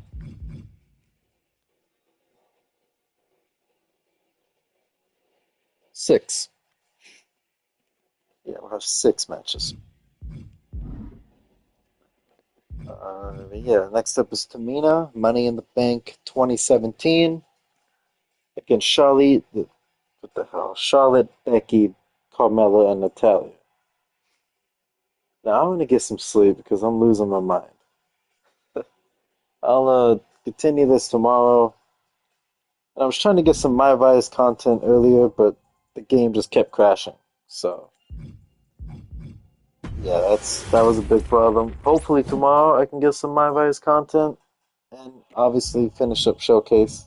6. Yeah, we'll have 6 matches. Yeah, next up is Tamina, Money in the Bank 2017. Against Charlotte, what the hell? Charlotte, Becky, Carmella, and Natalia. Now I'm gonna get some sleep because I'm losing my mind. I'll continue this tomorrow. And I was trying to get some My Vice content earlier, but the game just kept crashing. So yeah, that was a big problem. Hopefully tomorrow I can get some My Vice content and obviously finish up Showcase.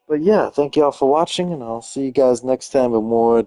But yeah, thank y'all for watching, and I'll see you guys next time with more